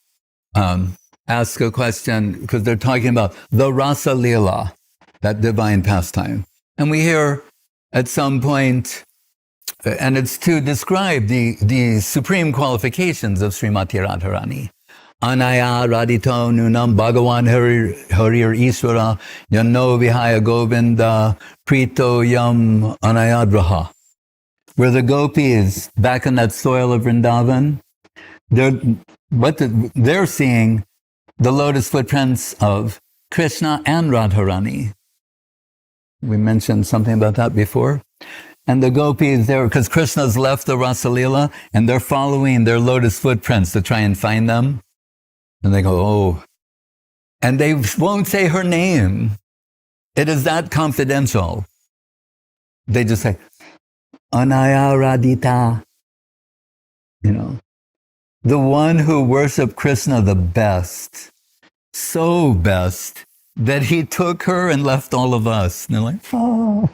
ask a question, because they're talking about the rasa-lila, that divine pastime. And we hear at some point, and it's to describe the supreme qualifications of Srimati Radharani. Anaya radito nunam bhagavan harir iswara yanno vihaya govinda prito yam anayadraha. Where the gopis, back in that soil of Vrindavan, they're seeing the lotus footprints of Krishna and Radharani. We mentioned something about that before. And the gopis there, because Krishna's left the rasa-lila, and they're following their lotus footprints to try and find them. And they go, oh. And they won't say her name. It is that confidential. They just say, Anaya Radita. The one who worshiped Krishna the best, so best, that he took her and left all of us. And they're like, oh.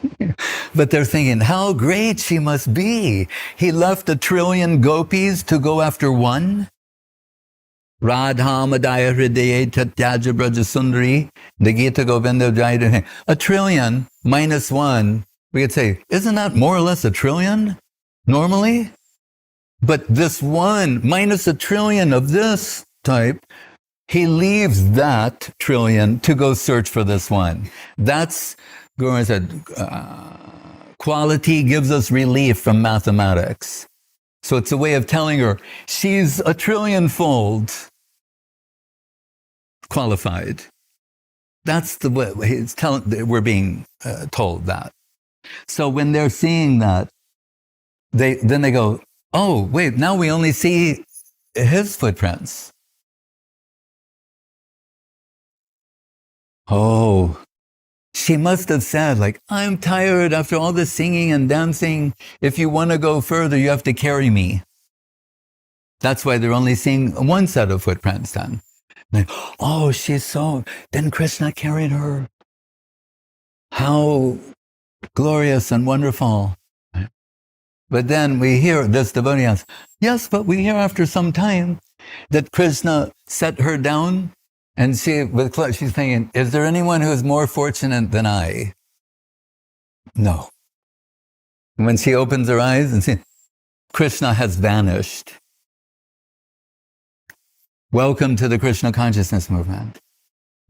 But they're thinking, how great she must be. He left 1 trillion gopis to go after one. Radha Madaya Hridaye Tatyaja Braja Sundari, the Gita Govinda Jaya. A trillion minus one, we could say, isn't that more or less a trillion normally? But this one minus a trillion of this type, he leaves that trillion to go search for this one. That's, Govinda said, quality gives us relief from mathematics. So it's a way of telling her she's a trillion-fold qualified. That's the way he's telling. We're being told that. So when they're seeing that, they go, "Oh, wait! Now we only see his footprints." Oh, she must have said, like, "I'm tired after all the singing and dancing. If you want to go further, you have to carry me." That's why they're only seeing one set of footprints then. Like, oh, then Krishna carried her. How glorious and wonderful. But then we hear this devotee asks, yes, but we hear after some time that Krishna set her down and she's thinking, is there anyone who is more fortunate than I? No. When she opens her eyes and sees, Krishna has vanished. Welcome to the Krishna consciousness movement.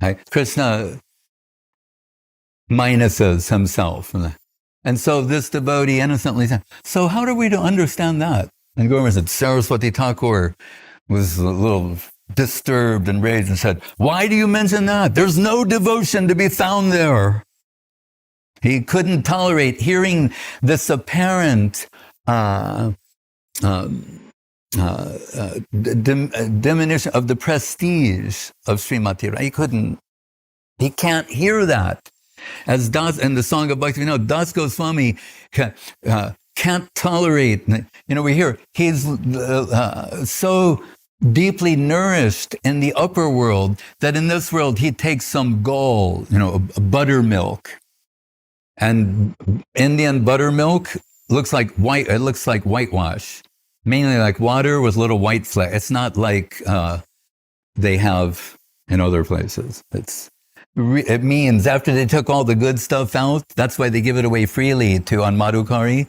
Right? Krishna minuses himself. And so this devotee innocently said, so how are we to understand that? And Govinda said, Saraswati Thakur was a little disturbed and raged and said, why do you mention that? There's no devotion to be found there. He couldn't tolerate hearing this apparent diminution of the prestige of Srimati Radharani. He can't hear that. As in the song of Bhakti, Das Goswami can't tolerate, we hear he's so deeply nourished in the upper world that in this world he takes some gall, buttermilk. And Indian buttermilk looks like whitewash. Mainly like water with little white flecks. It's not like they have in other places. It means after they took all the good stuff out, that's why they give it away freely on Madhukari,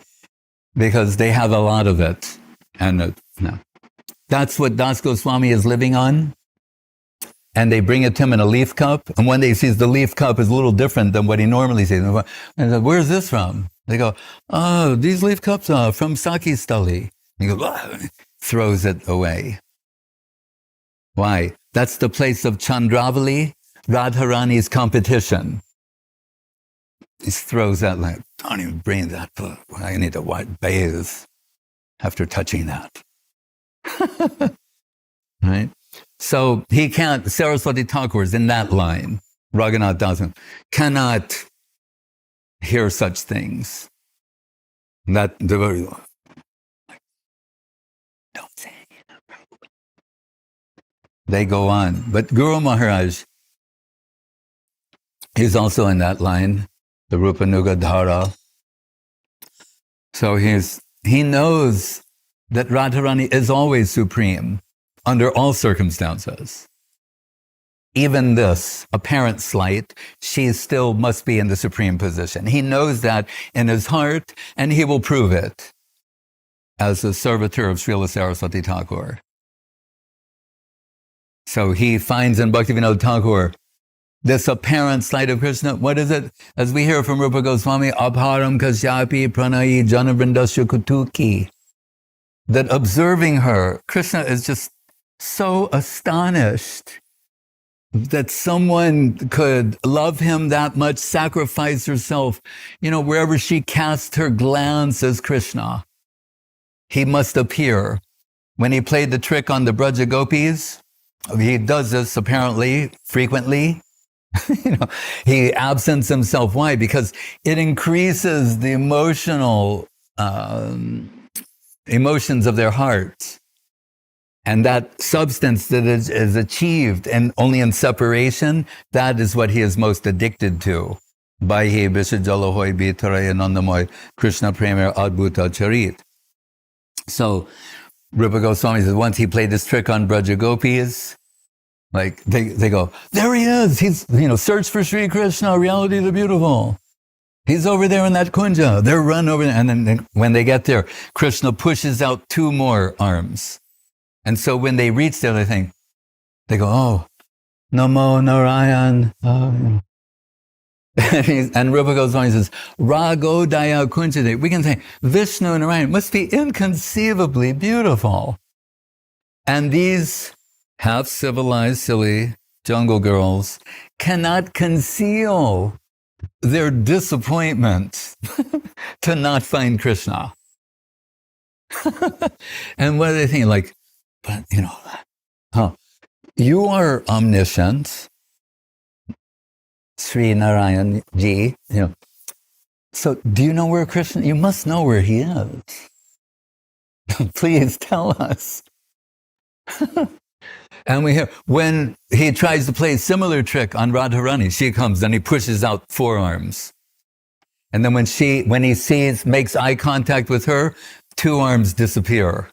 because they have a lot of it. And that's what Das Goswami is living on. And they bring it to him in a leaf cup. And one day he sees the leaf cup is a little different than what he normally sees. And he says, where's this from? They go, oh, these leaf cups are from Saki Stali. He goes, throws it away. Why? That's the place of Chandravali, Radharani's competition. He throws that like, don't even bring that. I need to bathe after touching that. Right? So he can't, Saraswati Thakur is in that line. Raghunath doesn't, cannot hear such things. That devotee, don't say anything. They go on. But Guru Maharaj is also in that line, the Rupanuga Dhara. So he knows that Radharani is always supreme under all circumstances. Even this apparent slight, she still must be in the supreme position. He knows that in his heart, and he will prove it as a servitor of Srila Saraswati Thakur. So he finds in Bhaktivinoda Thakur this apparent slight of Krishna. What is it? As we hear from Rupa Goswami, Abharam Kasyapi Pranayi Janavrindasya Kutuki. That observing her, Krishna is just so astonished that someone could love him that much, sacrifice herself. Wherever she casts her glance as Krishna, he must appear. When he played the trick on the Braja Gopis, he does this apparently frequently. He absents himself. Why? Because it increases the emotions of their hearts. And that substance that is achieved and only in separation, that is what he is most addicted to. Baihi Vishajalahoy Bitaraya Nandamoy Krishna-prem Adbhuta Charit. So Rupa Goswami says once he played this trick on Braja Gopis, like they go, there he is. He's, search for Sri Krishna, reality the beautiful. He's over there in that kunja. They're run over there. And then when they get there, Krishna pushes out 2 more arms. And so when they reach there, they go, oh, Namo Narayan. And Rupa Goswami says, Rago Daya Kunjade. We can say, Vishnu and Narayan must be inconceivably beautiful. And these half-civilized, silly jungle girls cannot conceal their disappointment to not find Krishna. And what are they thinking? Like, but, you are omniscient, Sri Narayan ji, so do you know where Krishna, you must know where he is. Please tell us. And we hear, when he tries to play a similar trick on Radharani, she comes and he pushes out 4 arms. And then when he makes eye contact with her, 2 arms disappear.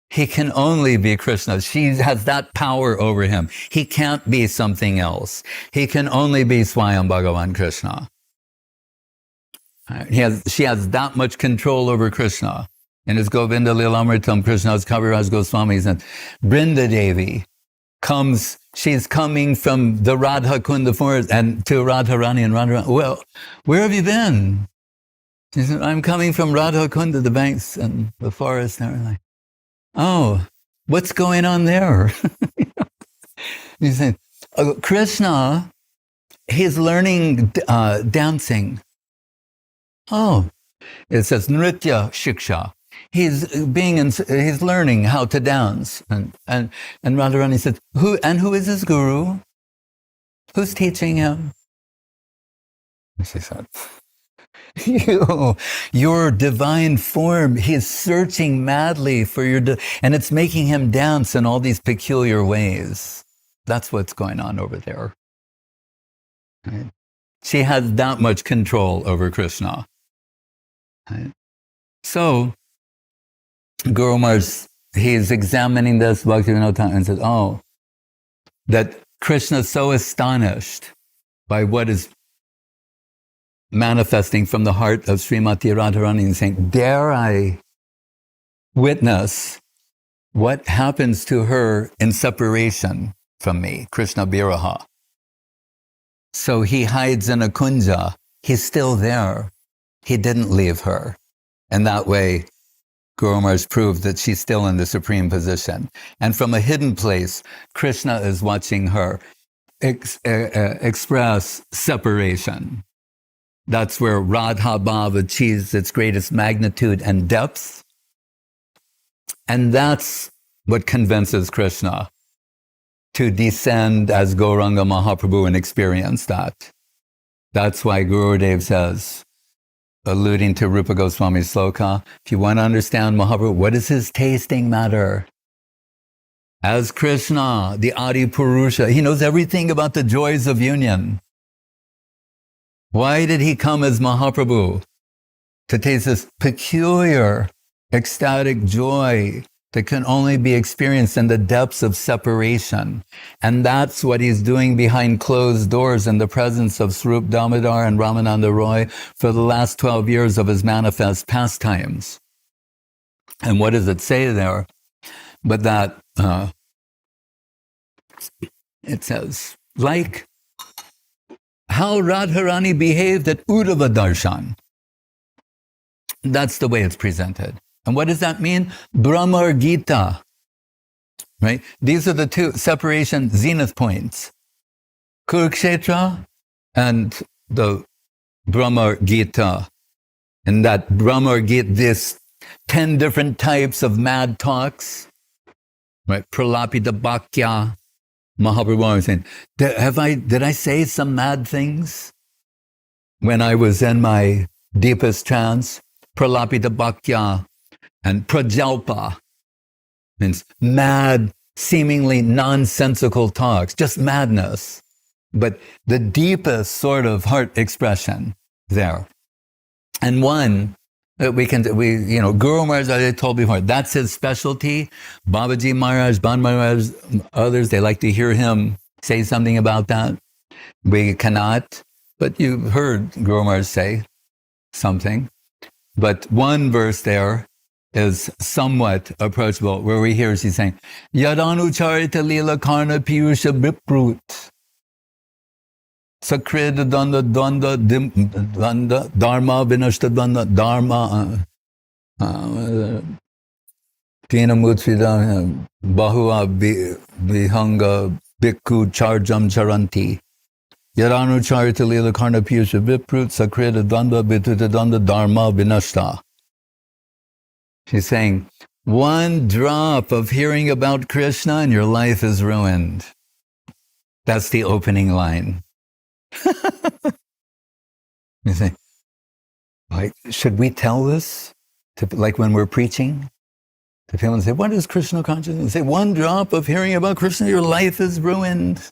He can only be Krishna. She has that power over him. He can't be something else. He can only be Svayam Bhagavan Krishna. She has that much control over Krishna. In his Govinda Lilamritam, Krishna's Kaviraj Goswami and Brinda Devi she's coming from the Radhakunda forest and to Radharani and Radharani. Well, where have you been? She said, I'm coming from Radhakunda, the banks and the forest and everything. Oh, what's going on there? He said, Krishna, he's learning dancing. Oh, it says Nritya Shiksha. He's learning how to dance. And Radharani said, who is his guru? Who's teaching him? She said, your divine form, he's searching madly for and it's making him dance in all these peculiar ways. That's what's going on over there. Right? She has that much control over Krishna. Right? So, Guru Maharaj, he's examining this Bhakti and says, that Krishna is so astonished by what is manifesting from the heart of Srimati Radharani and saying, dare I witness what happens to her in separation from me, Krishna Viraha. So he hides in a kunja. He's still there. He didn't leave her. And that way, Guru Maharaj proved that she's still in the supreme position. And from a hidden place, Krishna is watching her express separation. That's where Radha-bhav achieves its greatest magnitude and depth. And that's what convinces Krishna to descend as Gauranga Mahaprabhu and experience that. That's why Gurudev says, alluding to Rupa Goswami's sloka, if you want to understand Mahaprabhu, what is his tasting matter? As Krishna, the Adi Purusha, he knows everything about the joys of union. Why did he come as Mahaprabhu? To taste this peculiar, ecstatic joy that can only be experienced in the depths of separation. And that's what he's doing behind closed doors in the presence of Swarup Damodar and Ramananda Roy for the last 12 years of his manifest pastimes. And what does it say there? But that, it says, like how Radharani behaved at Uddhava Darshan. That's the way it's presented. And what does that mean? Brahmar Gita, right? These are the 2 separation zenith points. Kurukshetra and the Brahmar Gita. And that Brahmar Gita, this 10 different types of mad talks, right? Pralapita Bhakya. Mahaprabhu was saying, did I say some mad things when I was in my deepest trance? Pralapita Bhakya and Prajalpa means mad, seemingly nonsensical talks, just madness, but the deepest sort of heart expression there. And one Guru Maharaj, as I told before, that's his specialty. Babaji Maharaj, Ban Maharaj, others, they like to hear him say something about that. We cannot, but you've heard Guru Maharaj say something. But one verse there is somewhat approachable, where we hear she's saying, Yadanucharita lila karna piyusha viprut. Sakreda danda dharma vinashta danda dharma tina mutrida bahua vihanga bhikkhu charjam charanti. Yadanucharita lila karna piyusha viprut sakreda danda vituta danda dharma vinashta. She's saying, one drop of hearing about Krishna and your life is ruined. That's the opening line. You say, like, should we tell this? Like when we're preaching? To people and say, what is Krishna consciousness? And say, one drop of hearing about Krishna, your life is ruined.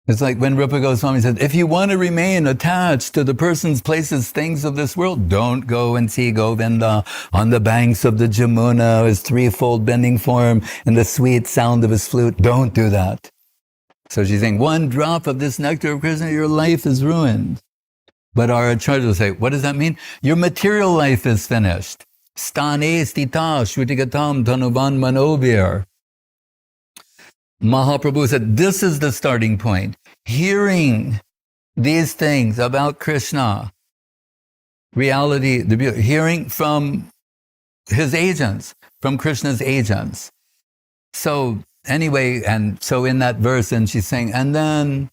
It's like when Rupa Goswami said, if you want to remain attached to the persons, places, things of this world, don't go and see Govinda on the banks of the Jamuna, his threefold bending form, and the sweet sound of his flute. Don't do that. So she's saying, one drop of this nectar of Krishna, your life is ruined. But our acharyas will say, what does that mean? Your material life is finished. Stane stita shrutigatam tanuvan manovir. Mahaprabhu said, this is the starting point. Hearing these things about Krishna, reality, hearing from his agents, from Krishna's agents. So anyway, and so in that verse, and she's saying, and then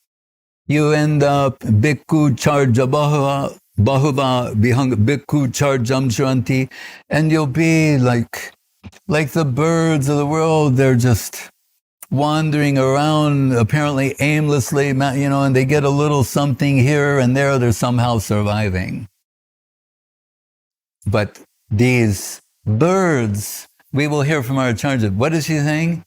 you end up bhikkhu charja bahuva bihanga bhikkhu charjam shranti, and you'll be like the birds of the world. They're just wandering around apparently aimlessly, and they get a little something here and there, they're somehow surviving. But these birds, we will hear from our Acharya, what is she saying?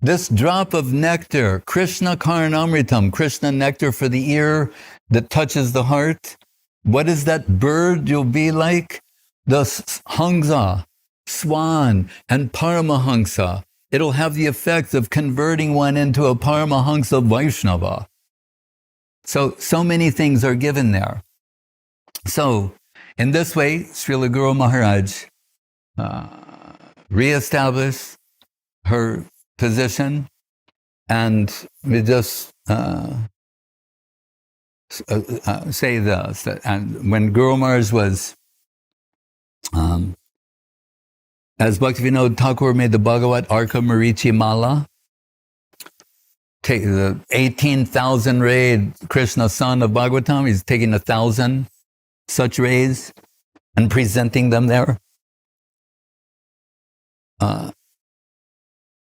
This drop of nectar, Krishna-charana-amritam, Krishna nectar for the ear that touches the heart. What is that bird you'll be like? The hangsa, swan, and paramahansa. It'll have the effect of converting one into a Paramahansa Vaishnava. So many things are given there. So, in this way, Srila Guru Maharaj reestablished her position, and we just say this, and when Guru Maharaj was as Bhaktivinoda Thakur made the Bhagavat Arka Marichi Mala, take the 18,000 raid Krishna son of Bhagavatam, he's taking 1,000 such raids and presenting them there.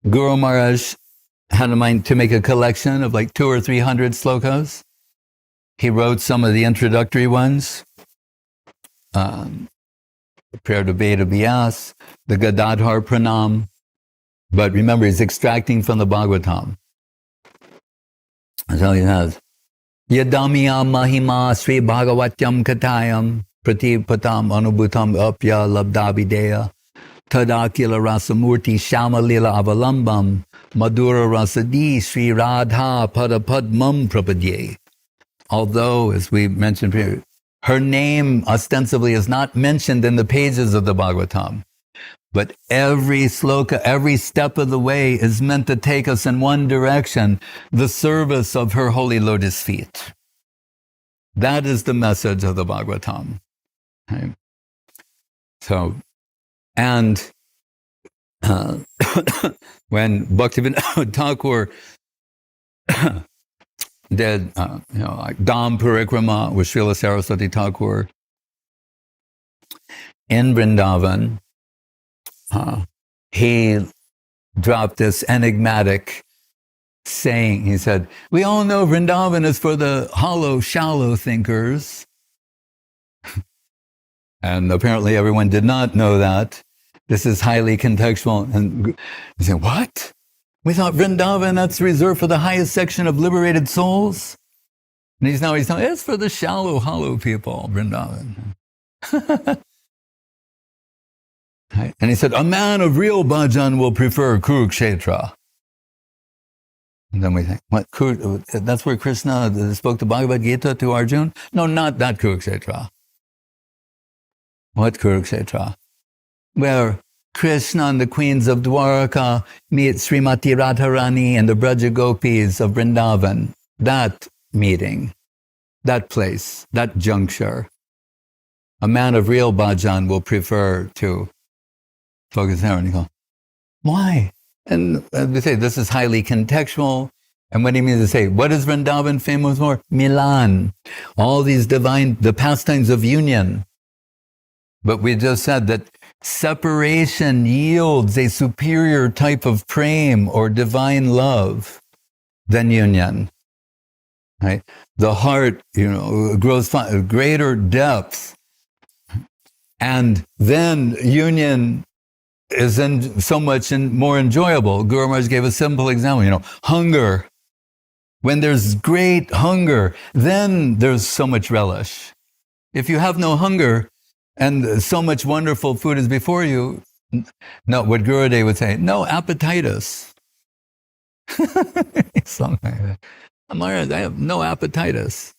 Guru Maharaj had in mind to make a collection of like 200 or 300 slokas. He wrote some of the introductory ones. Prayer to Veda Vyas, the Gadadhar Pranam. But remember, he's extracting from the Bhagavatam. So he has, Yadamiyam Mahima Sri Bhagavatyam Katayam Pratipatam Anubhutam Apya Labdavideya Tadakila Rasamurti Shamalila Avalambam Madhura Rasadi Sri Radha Padapad Prapadye. Although, as we mentioned previously, her name ostensibly is not mentioned in the pages of the Bhagavatam, but every sloka, every step of the way is meant to take us in one direction, the service of her holy lotus feet. That is the message of the Bhagavatam. Okay. So, and when Bhaktivinoda Thakur did, like Dham Parikrama with Srila Saraswati Thakur in Vrindavan, he dropped this enigmatic saying. He said, we all know Vrindavan is for the hollow, shallow thinkers. And apparently everyone did not know that. This is highly contextual. And he said, what? We thought Vrindavan, that's reserved for the highest section of liberated souls? And he's telling, it's for the shallow, hollow people, Vrindavan. Right? And he said, a man of real bhajan will prefer Kurukshetra. And then we think, what? That's where Krishna spoke the Bhagavad Gita to Arjuna? No, not that Kurukshetra. What Kurukshetra? Where Krishna and the queens of Dwaraka meet Srimati Radharani and the Braja Gopis of Vrindavan. That meeting, that place, that juncture. A man of real bhajan will prefer to focus there. And you go, why? And they say this is highly contextual. And what he means to say, what is Vrindavan famous for? Milan. All these the pastimes of union. But we just said that separation yields a superior type of prem or divine love than union. Right? The heart, grows greater depth. And then union is so much more enjoyable. Guru Maharaj gave a simple example, hunger. When there's great hunger, then there's so much relish. If you have no hunger and so much wonderful food is before you, no, what Gurudev would say, no appetitus. Something like that. Maharaj, I have no appetitus.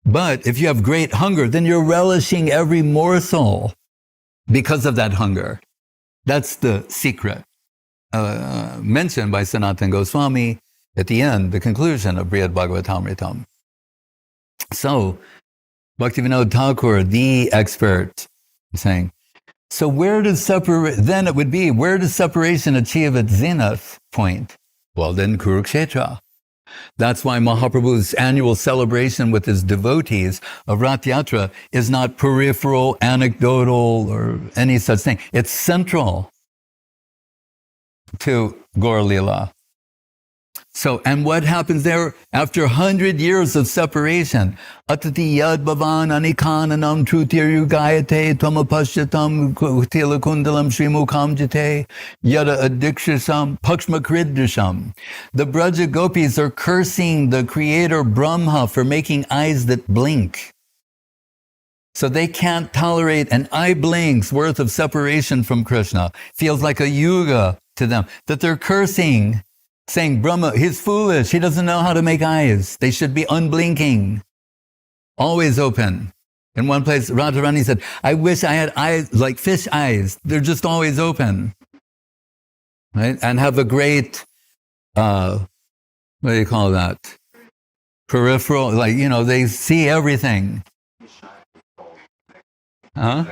But if you have great hunger, then you're relishing every morsel because of that hunger. That's the secret mentioned by Sanatana Goswami at the end, the conclusion of Brihad Bhagavatamritam. So, Bhaktivinoda Thakur, the expert, is saying, so where does separation achieve its zenith point? Well, then Kurukshetra. That's why Mahaprabhu's annual celebration with his devotees of Rath Yatra is not peripheral, anecdotal, or any such thing. It's central to Gaur Lila. So, and what happens there after 100 years of separation? Atati yad bhavan anikananam trutiryu gayate tvamapashyatam tilakundalam srimukham jate yada adikshasam pakshmakriddisham. The Braja Gopis are cursing the creator Brahma for making eyes that blink. So they can't tolerate an eye blink's worth of separation from Krishna. Feels like a yuga to them, that they're cursing, saying, Brahma, he's foolish. He doesn't know how to make eyes. They should be unblinking, always open. In one place, Radharani said, I wish I had eyes like fish eyes. They're just always open. Right? And have a great, what do you call that? Peripheral, they see everything. Huh?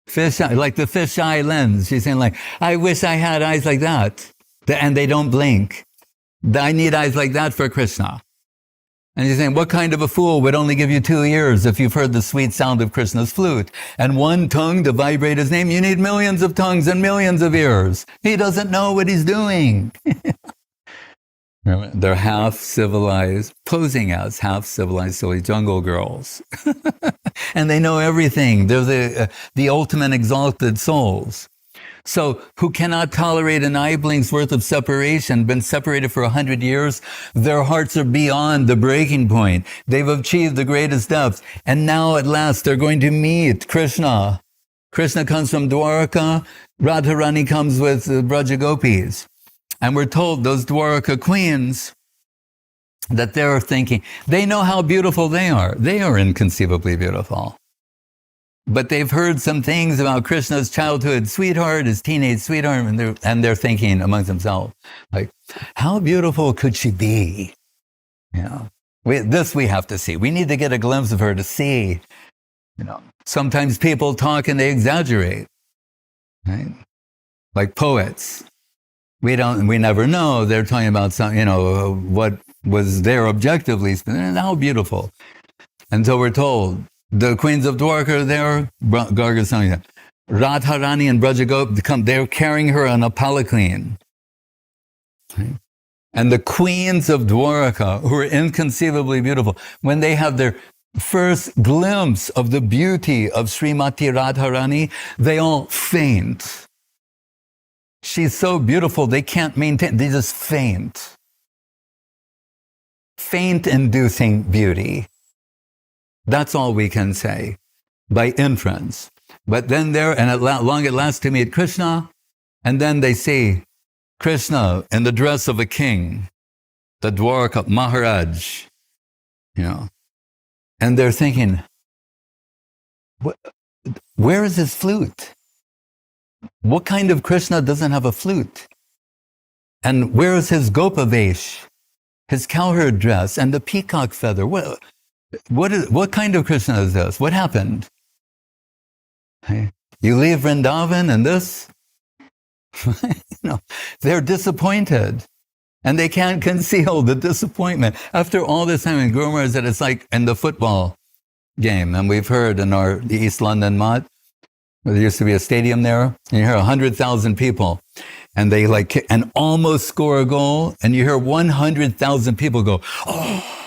Fish eye, like the fish eye lens. She's saying I wish I had eyes like that. And they don't blink. I need eyes like that for Krishna. And he's saying, what kind of a fool would only give you 2 ears if you've heard the sweet sound of Krishna's flute and 1 tongue to vibrate his name? You need millions of tongues and millions of ears. He doesn't know what he's doing. They're half-civilized, posing as half-civilized silly jungle girls. And they know everything. They're the ultimate exalted souls. So, who cannot tolerate an eye blink's worth of separation, been separated for 100 years, their hearts are beyond the breaking point. They've achieved the greatest depth. And now at last they're going to meet Krishna. Krishna comes from Dwaraka, Radharani comes with the Braja Gopis. And we're told those Dwaraka queens that they're thinking, they know how beautiful they are. They are inconceivably beautiful. But they've heard some things about Krishna's childhood sweetheart, his teenage sweetheart, and they're thinking amongst themselves, how beautiful could she be? This we have to see. We need to get a glimpse of her to see. Sometimes people talk and they exaggerate, right? Like poets. We never know. They're talking about what was there objectively, and how beautiful. Until we're told, the queens of Dwarka are there, Radharani and Braja Gopis, they're carrying her on a palanquin. Okay. And the queens of Dwarka, who are inconceivably beautiful, when they have their first glimpse of the beauty of Srimati Radharani, they all faint. She's so beautiful, they can't maintain, they just faint. Faint-inducing beauty. That's all we can say by inference. But then there, and long at last to meet Krishna, and then they see Krishna in the dress of a king, the Dwarka Maharaj, and they're thinking, where is his flute? What kind of Krishna doesn't have a flute? And where is his Gopavesh, his cowherd dress, and the peacock feather? What kind of Krishna is this? What happened? You leave Vrindavan and this? They're disappointed. And they can't conceal the disappointment. After all this time in Guru Maharaj said it's like in the football game. And we've heard in the East London Mott, there used to be a stadium there, and you hear 100,000 people. And they and almost score a goal, and you hear 100,000 people go, oh.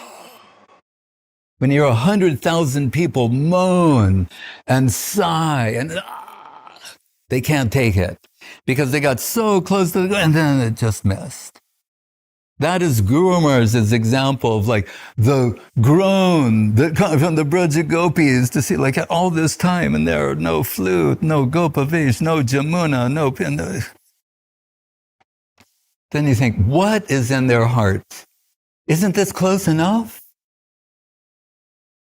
When you hear 100,000 people moan and sigh, and they can't take it because they got so close to the goal, and then it just missed. That is Guru Maharaj's example of the groan that comes from the Braja Gopis to see all this time, and there are no flute, no Gopavesh, no Jamuna, no pin. Then you think, what is in their heart? Isn't this close enough?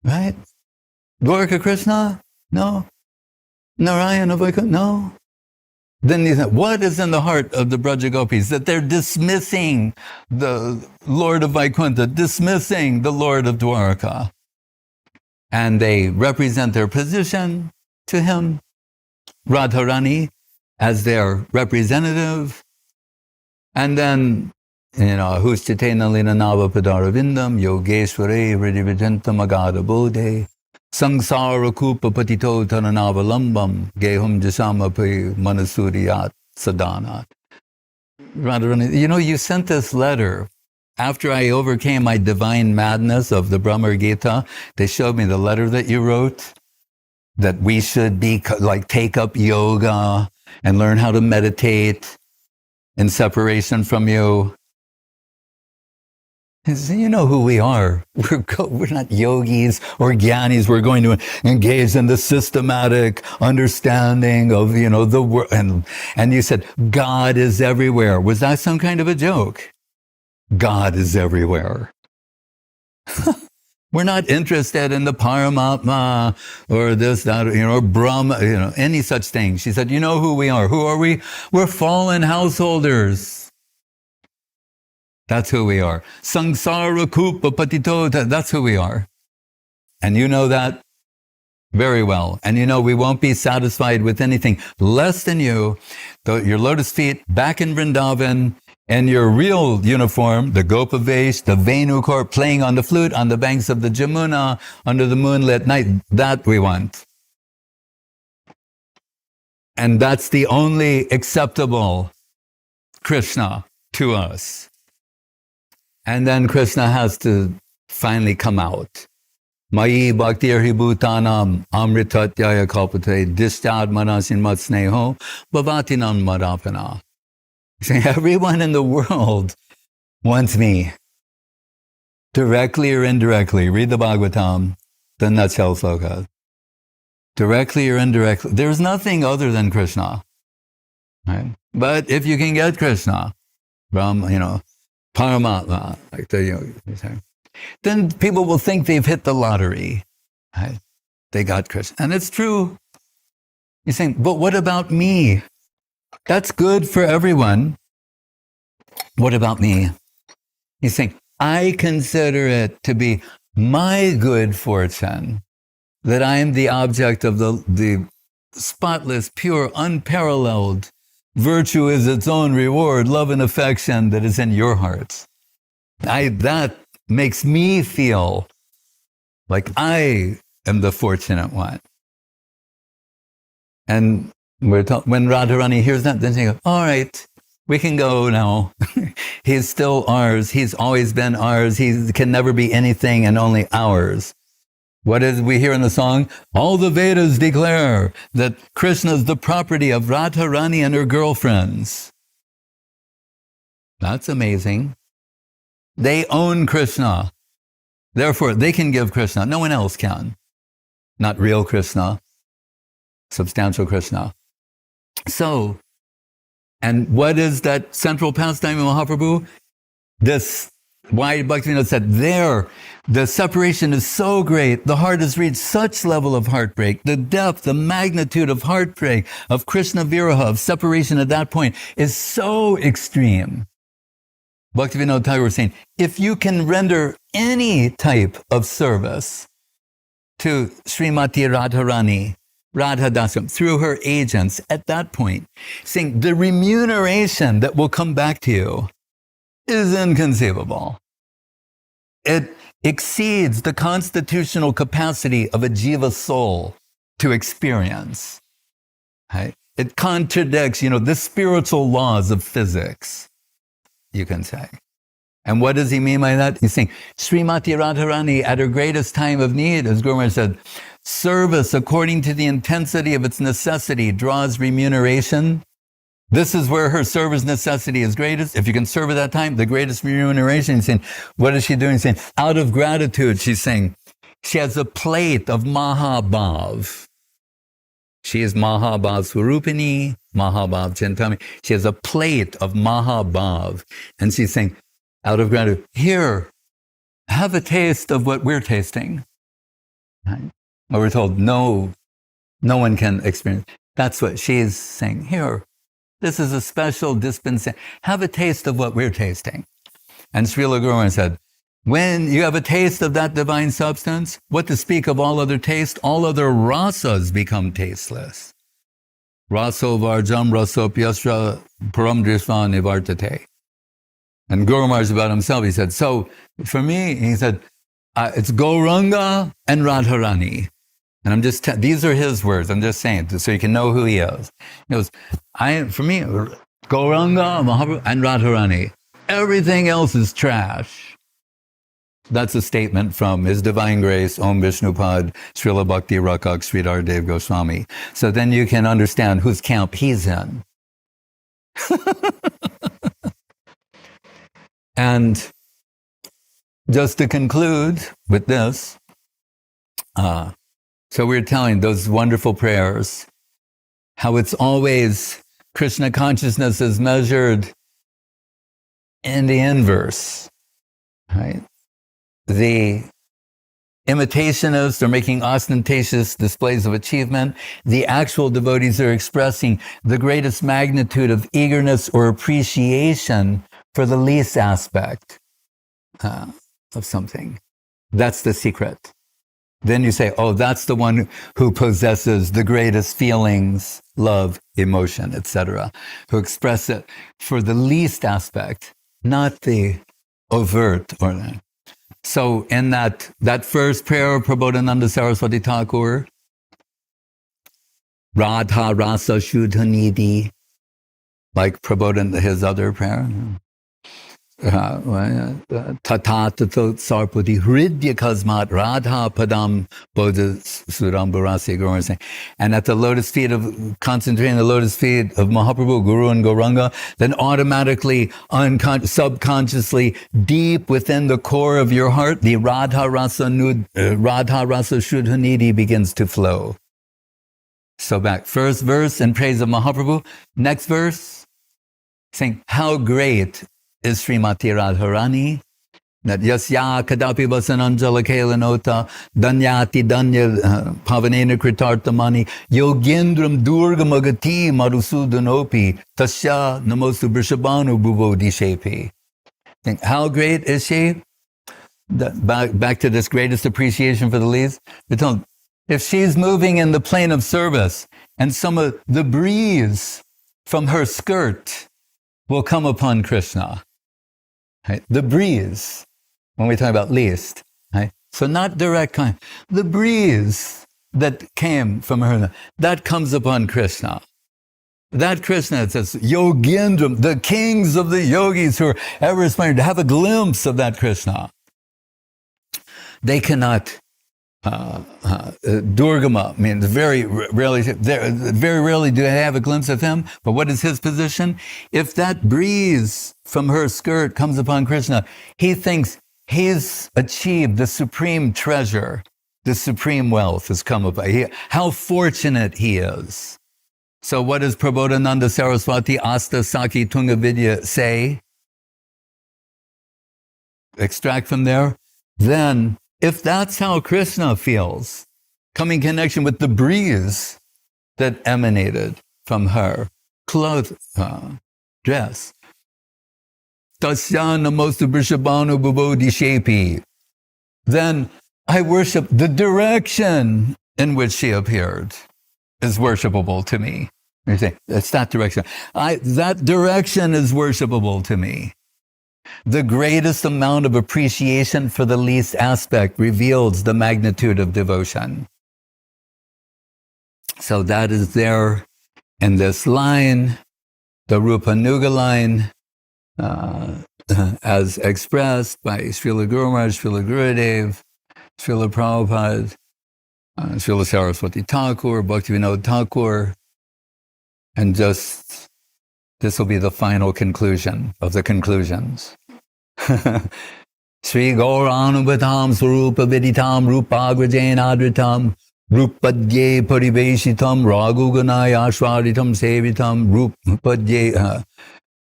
Right? Dwarka Krishna? No. Narayana Vaikuntha? No. Then you think, what is in the heart of the Braja Gopis? That they're dismissing the Lord of Vaikuntha, dismissing the Lord of Dwarka. And they represent their position to him, Radharani, as their representative. And then, who's Chaitanya Lina Nava Padaravindam, Yogeshware, Vridivijantam Agada Bodhe, Sangsara Kupa Patito Tananava Lambam, Gehum Jasama Pi Manasuriyat Sadanat. Radharani, you sent this letter after I overcame my divine madness of the Brahma Gita. They showed me the letter that you wrote, that we should be take up yoga and learn how to meditate in separation from you. You know who we are. We're not yogis or jnanis. We're going to engage in the systematic understanding of, the world. And you said, God is everywhere. Was that some kind of a joke? God is everywhere. We're not interested in the Paramatma or this, that, or Brahma, any such thing. She said, you know who we are. Who are we? We're fallen householders. That's who we are. Sangsara Kupa Patito, that's who we are. And you know that very well. And we won't be satisfied with anything less than your lotus feet back in Vrindavan, and your real uniform, the Gopavesh, the Venukor, playing on the flute on the banks of the Jamuna under the moonlit night. That we want. And that's the only acceptable Krishna to us. And then Krishna has to finally come out. Mayi bhaktir hi bhutanam amritatyaya kalpate dishtad manasin mat sneho bhavatinam madapana. Everyone in the world wants me. Directly or indirectly. Read the Bhagavatam, the nutshell sloka. Directly or indirectly. There's nothing other than Krishna. Right? But if you can get Krishna from, Paramatma, like the yogi, then people will think they've hit the lottery. Right? They got Krishna. And it's true. You're saying, but what about me? That's good for everyone. What about me? He's saying, I consider it to be my good fortune that I am the object of the spotless, pure, unparalleled virtue is its own reward, love and affection that is in your hearts. That makes me feel like I am the fortunate one. And when Radharani hears that, then she goes, all right, we can go now. He's still ours. He's always been ours. He can never be anything and only ours. What is we hear in the song? All the Vedas declare that Krishna is the property of Radharani and her girlfriends. That's amazing. They own Krishna. Therefore, they can give Krishna. No one else can. not real Krishna, substantial Krishna. So, and what is that central pastime in Mahaprabhu? This, why Bhaktivinoda said, there, the separation is so great, the heart has reached such level of heartbreak, the depth, the magnitude of heartbreak, of Krishna viraha, of separation at that point is so extreme. Bhaktivinoda Thakur was saying, if you can render any type of service to Srimati Radharani, Radha-dasam, through her agents at that point, saying the remuneration that will come back to you is inconceivable. It exceeds the constitutional capacity of a jiva soul to experience. Right? It contradicts, the spiritual laws of physics, you can say. And what does he mean by that? He's saying, Srimati Radharani, at her greatest time of need, as Guru Maharaj said, service according to the intensity of its necessity draws remuneration. This is where her service necessity is greatest. If you can serve at that time, the greatest remuneration. He's saying, what is she doing? He's saying, out of gratitude, she's saying, she has a plate of maha-bhav. She is maha-bhav swarupini, maha-bhav chintami. She has a plate of maha-bhav. And she's saying, out of gratitude, here, have a taste of what we're tasting. Right? Well, we're told, no one can experience. That's what she's saying. Here, this is a special dispensation. Have a taste of what we're tasting. And Srila Guru Maharaj said, when you have a taste of that divine substance, what to speak of all other taste? All other rasas become tasteless. Raso varjam rasopyasra param drisva nivartate. And Guru Maharaj about himself, he said, so for me, he said, it's Gauranga and Radharani. And I'm just, these are his words, I'm just saying, so you can know who he is. He goes, for me, Gauranga, Mahaprabhu, and Radharani. Everything else is trash. That's a statement from His Divine Grace, Om Vishnupad, Srila Bhakti Rakak, Sridhar Dev Goswami. So then you can understand whose camp he's in. And just to conclude with this, so we're telling those wonderful prayers, how it's always Krishna consciousness is measured in the inverse, right? The imitationists are making ostentatious displays of achievement. The actual devotees are expressing the greatest magnitude of eagerness or appreciation for the least aspect of something. That's the secret. Then you say, oh, that's the one who possesses the greatest feelings, love, emotion, etc., who express it for the least aspect, not the overt or that. So in that first prayer of Prabhodananda Saraswati Thakur, Radha-rasa-sudha-nidhi, like Prabhodananda, his other prayer, Tatatato sarpati hridya kasmat radha padam bodha suram barasi Guru saying. And at the lotus feet of, concentrating the lotus feet of Mahaprabhu, Guru and Gauranga, then automatically, subconsciously, deep within the core of your heart, the Radha-rasa-sudha-nidhi begins to flow. So back, first verse in praise of Mahaprabhu, next verse, saying, how great is Srimati Radharani, that yasya kadapi vasananjala kelanota danyati danya pavanena kritartamani yogendram durgamagati marusudanopi tasya namosu brishabhanu bhuvodishepi. How great is she? Back to this greatest appreciation for the leaves. If she's moving in the plane of service and some of the breeze from her skirt will come upon Krishna. Right? The breeze, when we talk about least, right? So not direct kind. The breeze that came from her, that comes upon Krishna. That Krishna, it says, Yogendram, the kings of the yogis who are ever aspiring to have a glimpse of that Krishna. They cannot, Durgama, means very rarely do they have a glimpse of him, but what is his position? If that breeze from her skirt comes upon Krishna, he thinks he's achieved the supreme treasure, the supreme wealth has come about. How fortunate he is. So what does Prabhodananda Saraswati Asta Saki Tunga Vidya say? Extract from there. Then, if that's how Krishna feels, come in connection with the breeze that emanated from her dress. Tasya namostu vrishabhanu bubodhishepi. Then I worship the direction in which she appeared is worshipable to me. You say, it's that direction. That direction is worshipable to me. The greatest amount of appreciation for the least aspect reveals the magnitude of devotion. So that is there in this line, the Rupa Nuga line, as expressed by Srila Guru Maharaj, Srila Gurudev, Srila Prabhupada, Srila Saraswati Thakur, Bhaktivinoda Thakur, and just this will be the final conclusion of the conclusions. Sri Gauranubhatam Swarupa Viditam Rupagrajena Adritam Rupadye Pariveshitam Raghuganaya Ashwaritam Sevitam Rupadye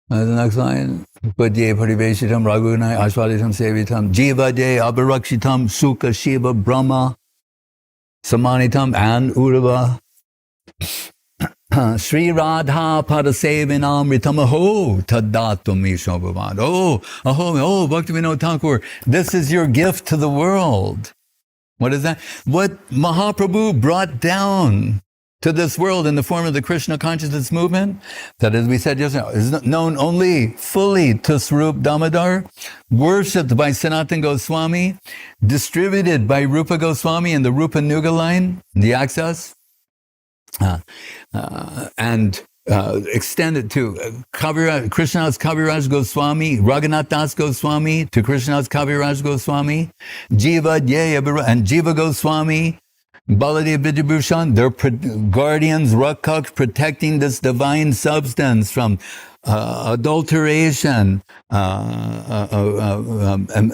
the next line Rupadye Pariveshitam Raghuganaya Ashwaritam Sevitam Jivade Abharakshitam Sukha Shiva Brahma Samanitam and Urava Sri Radha Padasevinamritam Aho Tadatum Ishobhavan. Oh, Bhaktivinoda Thakur, this is your gift to the world. What is that? What Mahaprabhu brought down to this world in the form of the Krishna consciousness movement, that, as we said yesterday, is known only fully to Swarup Damodar, worshipped by Sanatana Goswami, distributed by Rupa Goswami in the Rupa Nuga line, the access, and extended to Krishna's Kaviraj Goswami, Raghunath Das Goswami, to Krishna's Kaviraj Goswami, Jiva Jaya and Jiva Goswami, Baladev Vidyabhushan, they're guardians, Rakshaks, protecting this divine substance from adulteration,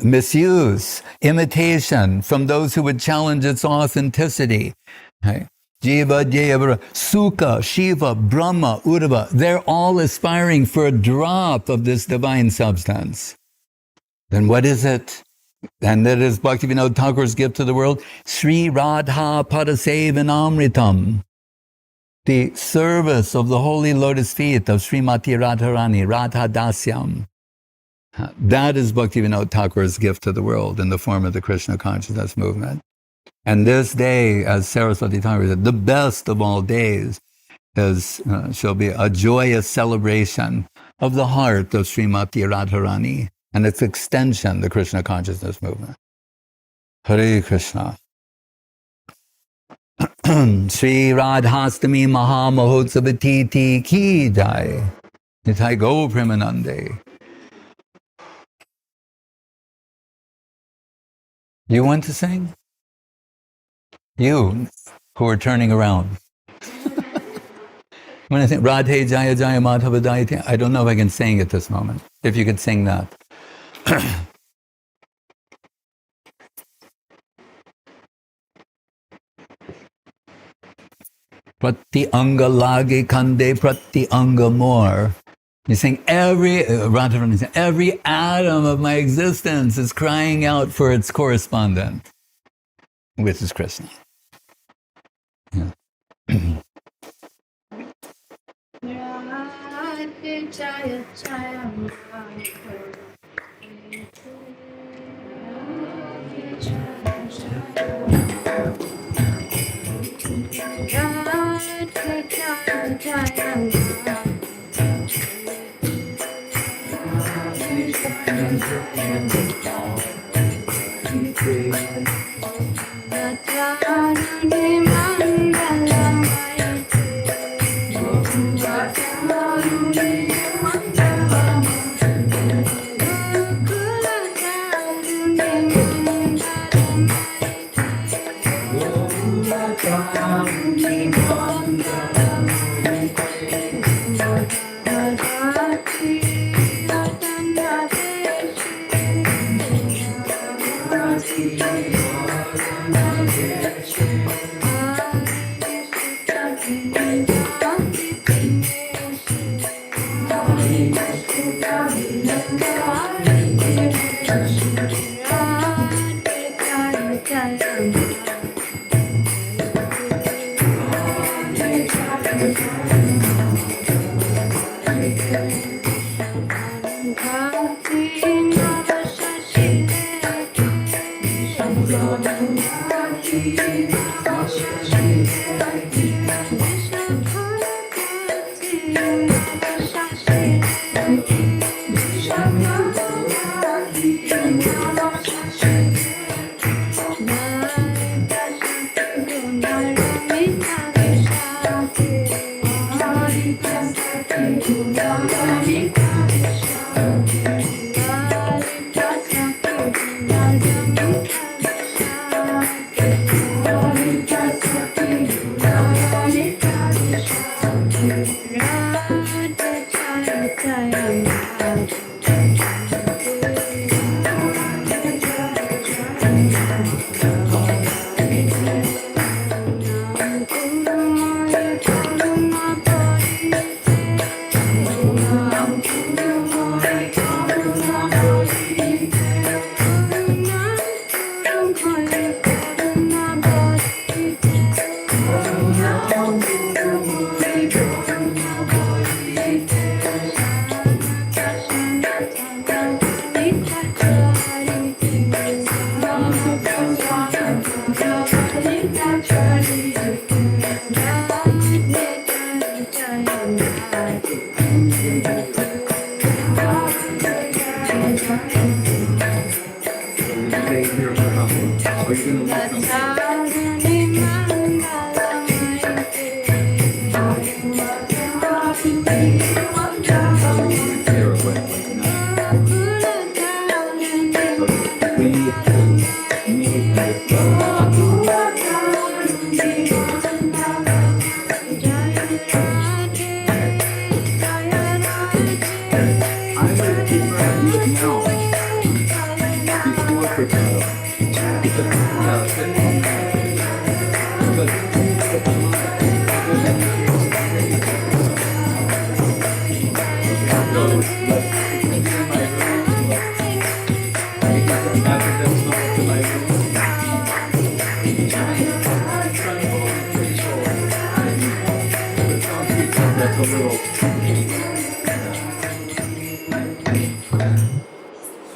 misuse, imitation from those who would challenge its authenticity. Right? Jiva, Jaya, Sukha, Shiva, Brahma, Urava, they're all aspiring for a drop of this divine substance. Then what is it? And that is Bhaktivinoda Thakur's gift to the world. Sri Radha Padasevinamritam, the service of the holy lotus feet of Srimati Radharani, Radha Dasyam. That is Bhaktivinoda Thakur's gift to the world in the form of the Krishna consciousness movement. And this day, as Saraswati Thakur said, the best of all days shall be a joyous celebration of the heart of Srimati Radharani and its extension, the Krishna consciousness movement. Hare Krishna. Sri Radhashtami Maha Mahotsavati Ki Jai. Nitai Go Premanande. You want to sing? You who are turning around. When I think Radhe Jaya Jaya Madhava-dayite, I don't know if I can sing at this moment. If you could sing that. Prati anga lage kande prati anga more. You sing every atom of my existence is crying out for its correspondent, which is Krishna. Yeah.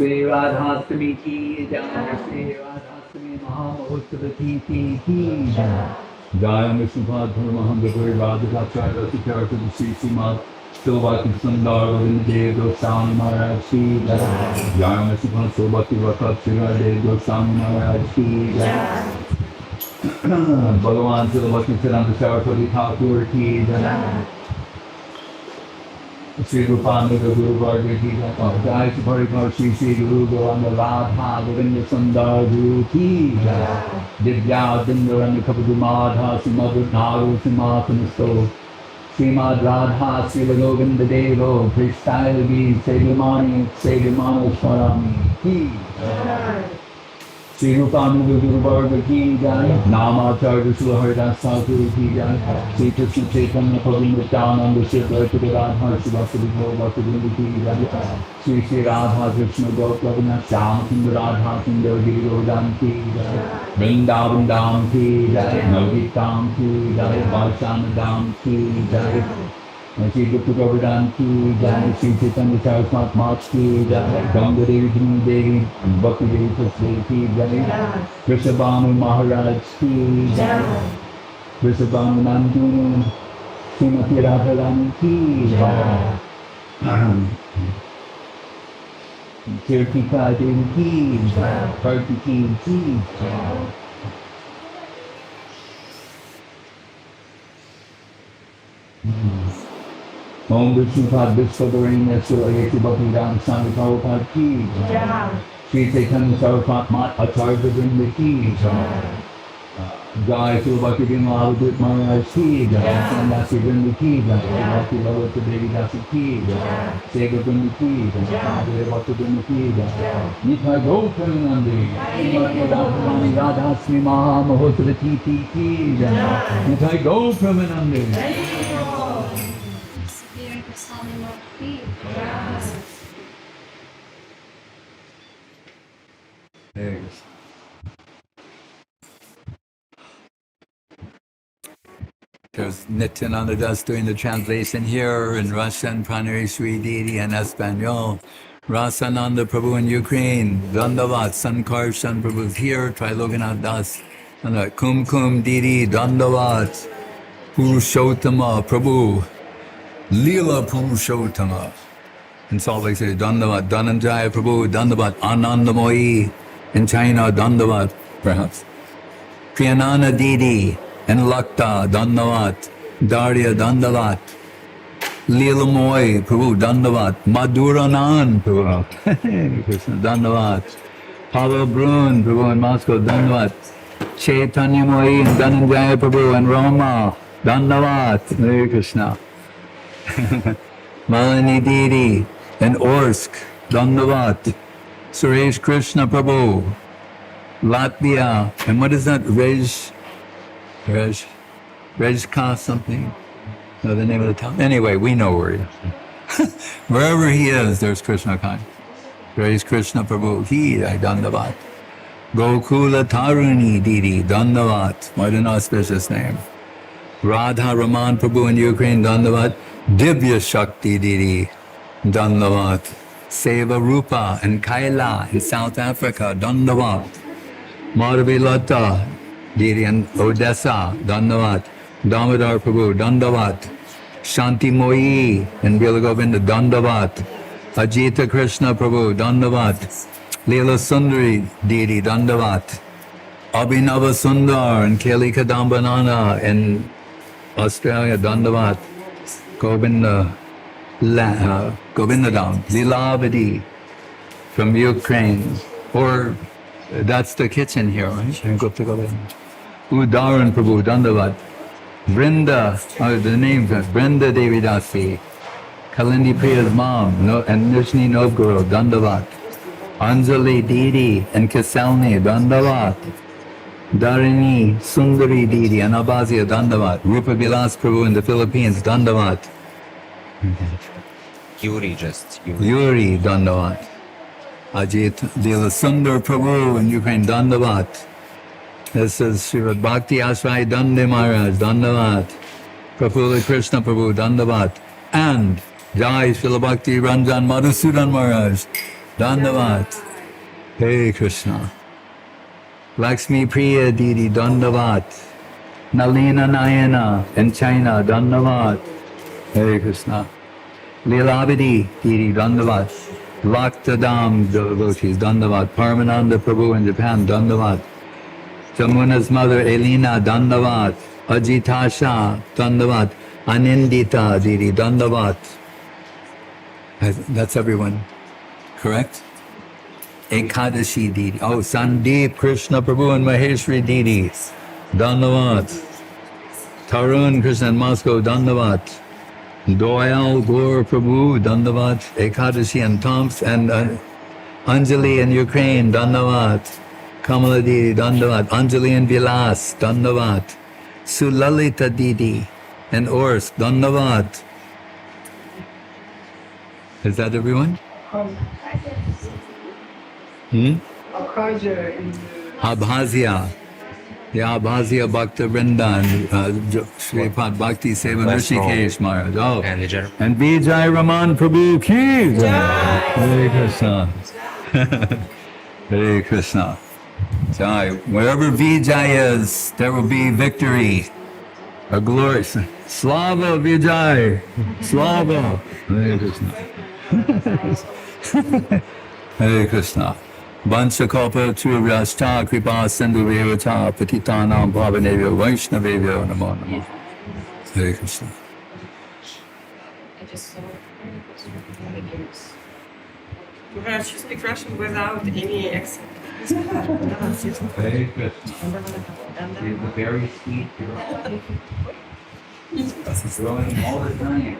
Sri Radhashtami ki jaya, Sri Radhashtami maha-bhav ki jaya. Jaya Krishna-bhajan Mahaprabhu Radhika-charana-padma Sri Sridhar Govinda Goswami Maharaja ki jaya. Jaya Krishna Saraswati Thakur Goswami Maharaja ki jaya. Bhagavan Saraswati Thakur ki jaya. Sri Rupananda Guru Varga ki jaya. Jai Sri Sri Sri Guru Gauranga Radharani Guru ki jaya. Divya Dindarani Kapadu Madhava-dayite Simhatanasto. Srimati Radharani Sri Govinda Devo Krishna-bhajan Sevamani Swarami ki jaya. Sri Rupananda Guru Varga ki jaya. Namacharya Sridhar Thakur ki jaya. Sri Krishna Chaitanya-charitamrita Sri Radha-rasa-sudha-nidhi ki jaya. Sri Sri Radha Krishna Gopalagana Shyam Radha-kundatata-kunjakutira ki jaya. Vrindavan ki jaya. Navadvip ki jaya. Vaishnava ki jaya. Sri Prabhodananda ki jaya. Sri Chaitanya-charitamrita ki jaya. Gauranga and Radharani Bhakti ki jaya. Krishna-bhajan Maharaja ki jaya. Krishna-bhajan Srimati Radharani ki jaya. Kirtan ki jaya. Bhakti ki jaya. Om Vishnupada Vishwadaranya Surayati Bhakti Sami Prabhupada ki jaya. Sri Chaitanya-charitamrita Acharya Vrinda ki jaya. Jai Sri Bhakti Vinod Maharaj ki jaya. Sandasi Vrinda ki jaya. Bhakti Lalita Devi Dasi ki jaya. Sega Vrinda ki jaya. Adhe Bhakti Vrinda ki jaya. Nithai Gopranandi Srimati Radharani Radhashtami maha-bhav ki jaya. Nithai Gopranandi. There's Nityananda Das doing the translation here in Russian, Pranari Sri Didi in Espanol. Rasananda Prabhu in Ukraine. Dandavat, Sankarshan Prabhu's here. Triloganath Das. Kum Kum Didi, Dandavat. Purushottama Prabhu. Lila Purushottama. In Salt Lake City, Dandavat. Dhananjaya Prabhu, Dandavat. Anandamoyi. In China, Dandavat, perhaps. Priyanana Didi. and Lakta, Dandavat, Darya, Dandavat, Leelamoy, Prabhu, Dandavat, Madhuranan, Prabhu, Krishna, Dandavat, Pavel Brun, Prabhu in Moscow, Dandavat, Chaitanya-moyi and Dhananjaya Prabhu in Roma, Dandavat, Hare Krishna, Malini Didi in Orsk, Dandavat, Suresh Krishna Prabhu, Latvia, and what is that, Rejka something? No, the name of the town. Anyway, we know where he is. Wherever he is, there's Krishna kind. Praise Krishna Prabhu. He, Dandavat. Gokula Taruni Didi, Dandavat. What an auspicious name. Radha Raman Prabhu in Ukraine, Dandavat. Divya Shakti Didi, Dandavat. Seva Rupa and Kaila in South Africa, Dandavat. Madhavi Lata Didi in Odessa, Dandavat. Damodar Prabhu, Dandavat. Shanti Moyi in Govinda, Dandavat. Ajita Krishna Prabhu, Dandavat. Leela Sundari Didi, Dandavat. Abhinava Sundar and Keli Kadambanana in Australia, Dandavat. Govinda, Govindadam, Lilavadi from Ukraine. Or that's the kitchen here, right? Udaran Prabhu, Dandavat. Brinda, the names are Brinda Devidasi, Kalindi Priya's mom, and Nizhny Novgorod, Dandavat. Anjali Didi and Kasalni, Dandavat. Dharini Sundari Didi and Abhazia, Dandavat. Rupa Vilas Prabhu in the Philippines, Dandavat. Yuri, Yuri, Dandavat. Ajit Dila Sundar Prabhu in Ukraine, Dandavat. This is Srimati Bhakti Ashray Dande Maharaj, Dandavat. Prabhu Krishna Prabhu, Dandavat. And Jai Srila Bhakti Ranjan Madhusudan Maharaj, Dandavat. Hey Krishna. Lakshmi Priya Didi, Dandavat. Nalina Nayana in China, Dandavat. Hey Krishna. Leelavadi Didi, Dandavat. Laktadam devotees, Dandavat. Paramananda Prabhu in Japan, Dandavat. Jamuna's mother, Elena, Dandavat. Ajitasha, Dandavat. Anindita, Didi, Dandavat. That's everyone, correct? Ekadashi, Didi. Oh, Sandeep, Krishna Prabhu and Maheshwari, Didi. Dandavat. Tarun, Krishna in Moscow, Dandavat. Doyal, Gaur Prabhu, Dandavat. Ekadashi and Tomsk and Anjali in Ukraine, Dandavat. Kamala Didi, Dandavat. Anjali and Vilas, Dandavat. Sulalita Didi and Orsk, Dandavat. Is that everyone? Abhazia. The Abhazia Bhakta Vrinda and Shripad Bhakti Seva Rishikesh Maharaj. Oh. And Vijay Raman Prabhu Ki. Hare Krishna. Hare Krishna. Jai. Wherever Vijay is, there will be victory. A glory. Slava Vijay. Slava. Hare Krishna. Hare Krishna. Vansakalpa Churashta Kripa Sindhu Vivata Patitanam Bhavanevya Vaishnavevya Namo Namo. Hare Krishna. I just saw Perhaps you speak Russian without any accent. Hare Krishna. She's a very sweet girl. She's growing all the time.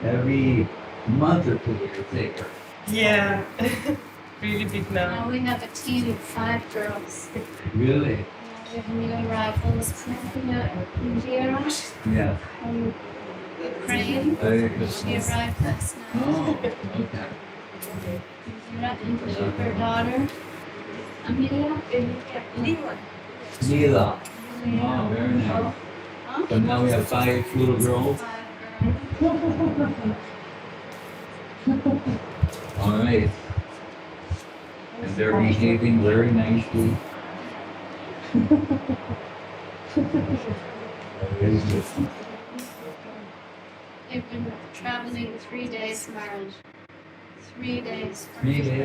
Every month or two you take her. Yeah. Really big now. Now we have a team of 5 girls. Really? We have new arrivals, Virajar Yeah. from Ukraine. Hare She Krishna. arrived last night. Oh, okay. And her daughter, Amelia. Neela. Oh, very nice. So now we have 5 little girls. 5 girls. All right. And they're behaving very nicely. They've been traveling 3 days, Maharaj. 3 days. 3 days.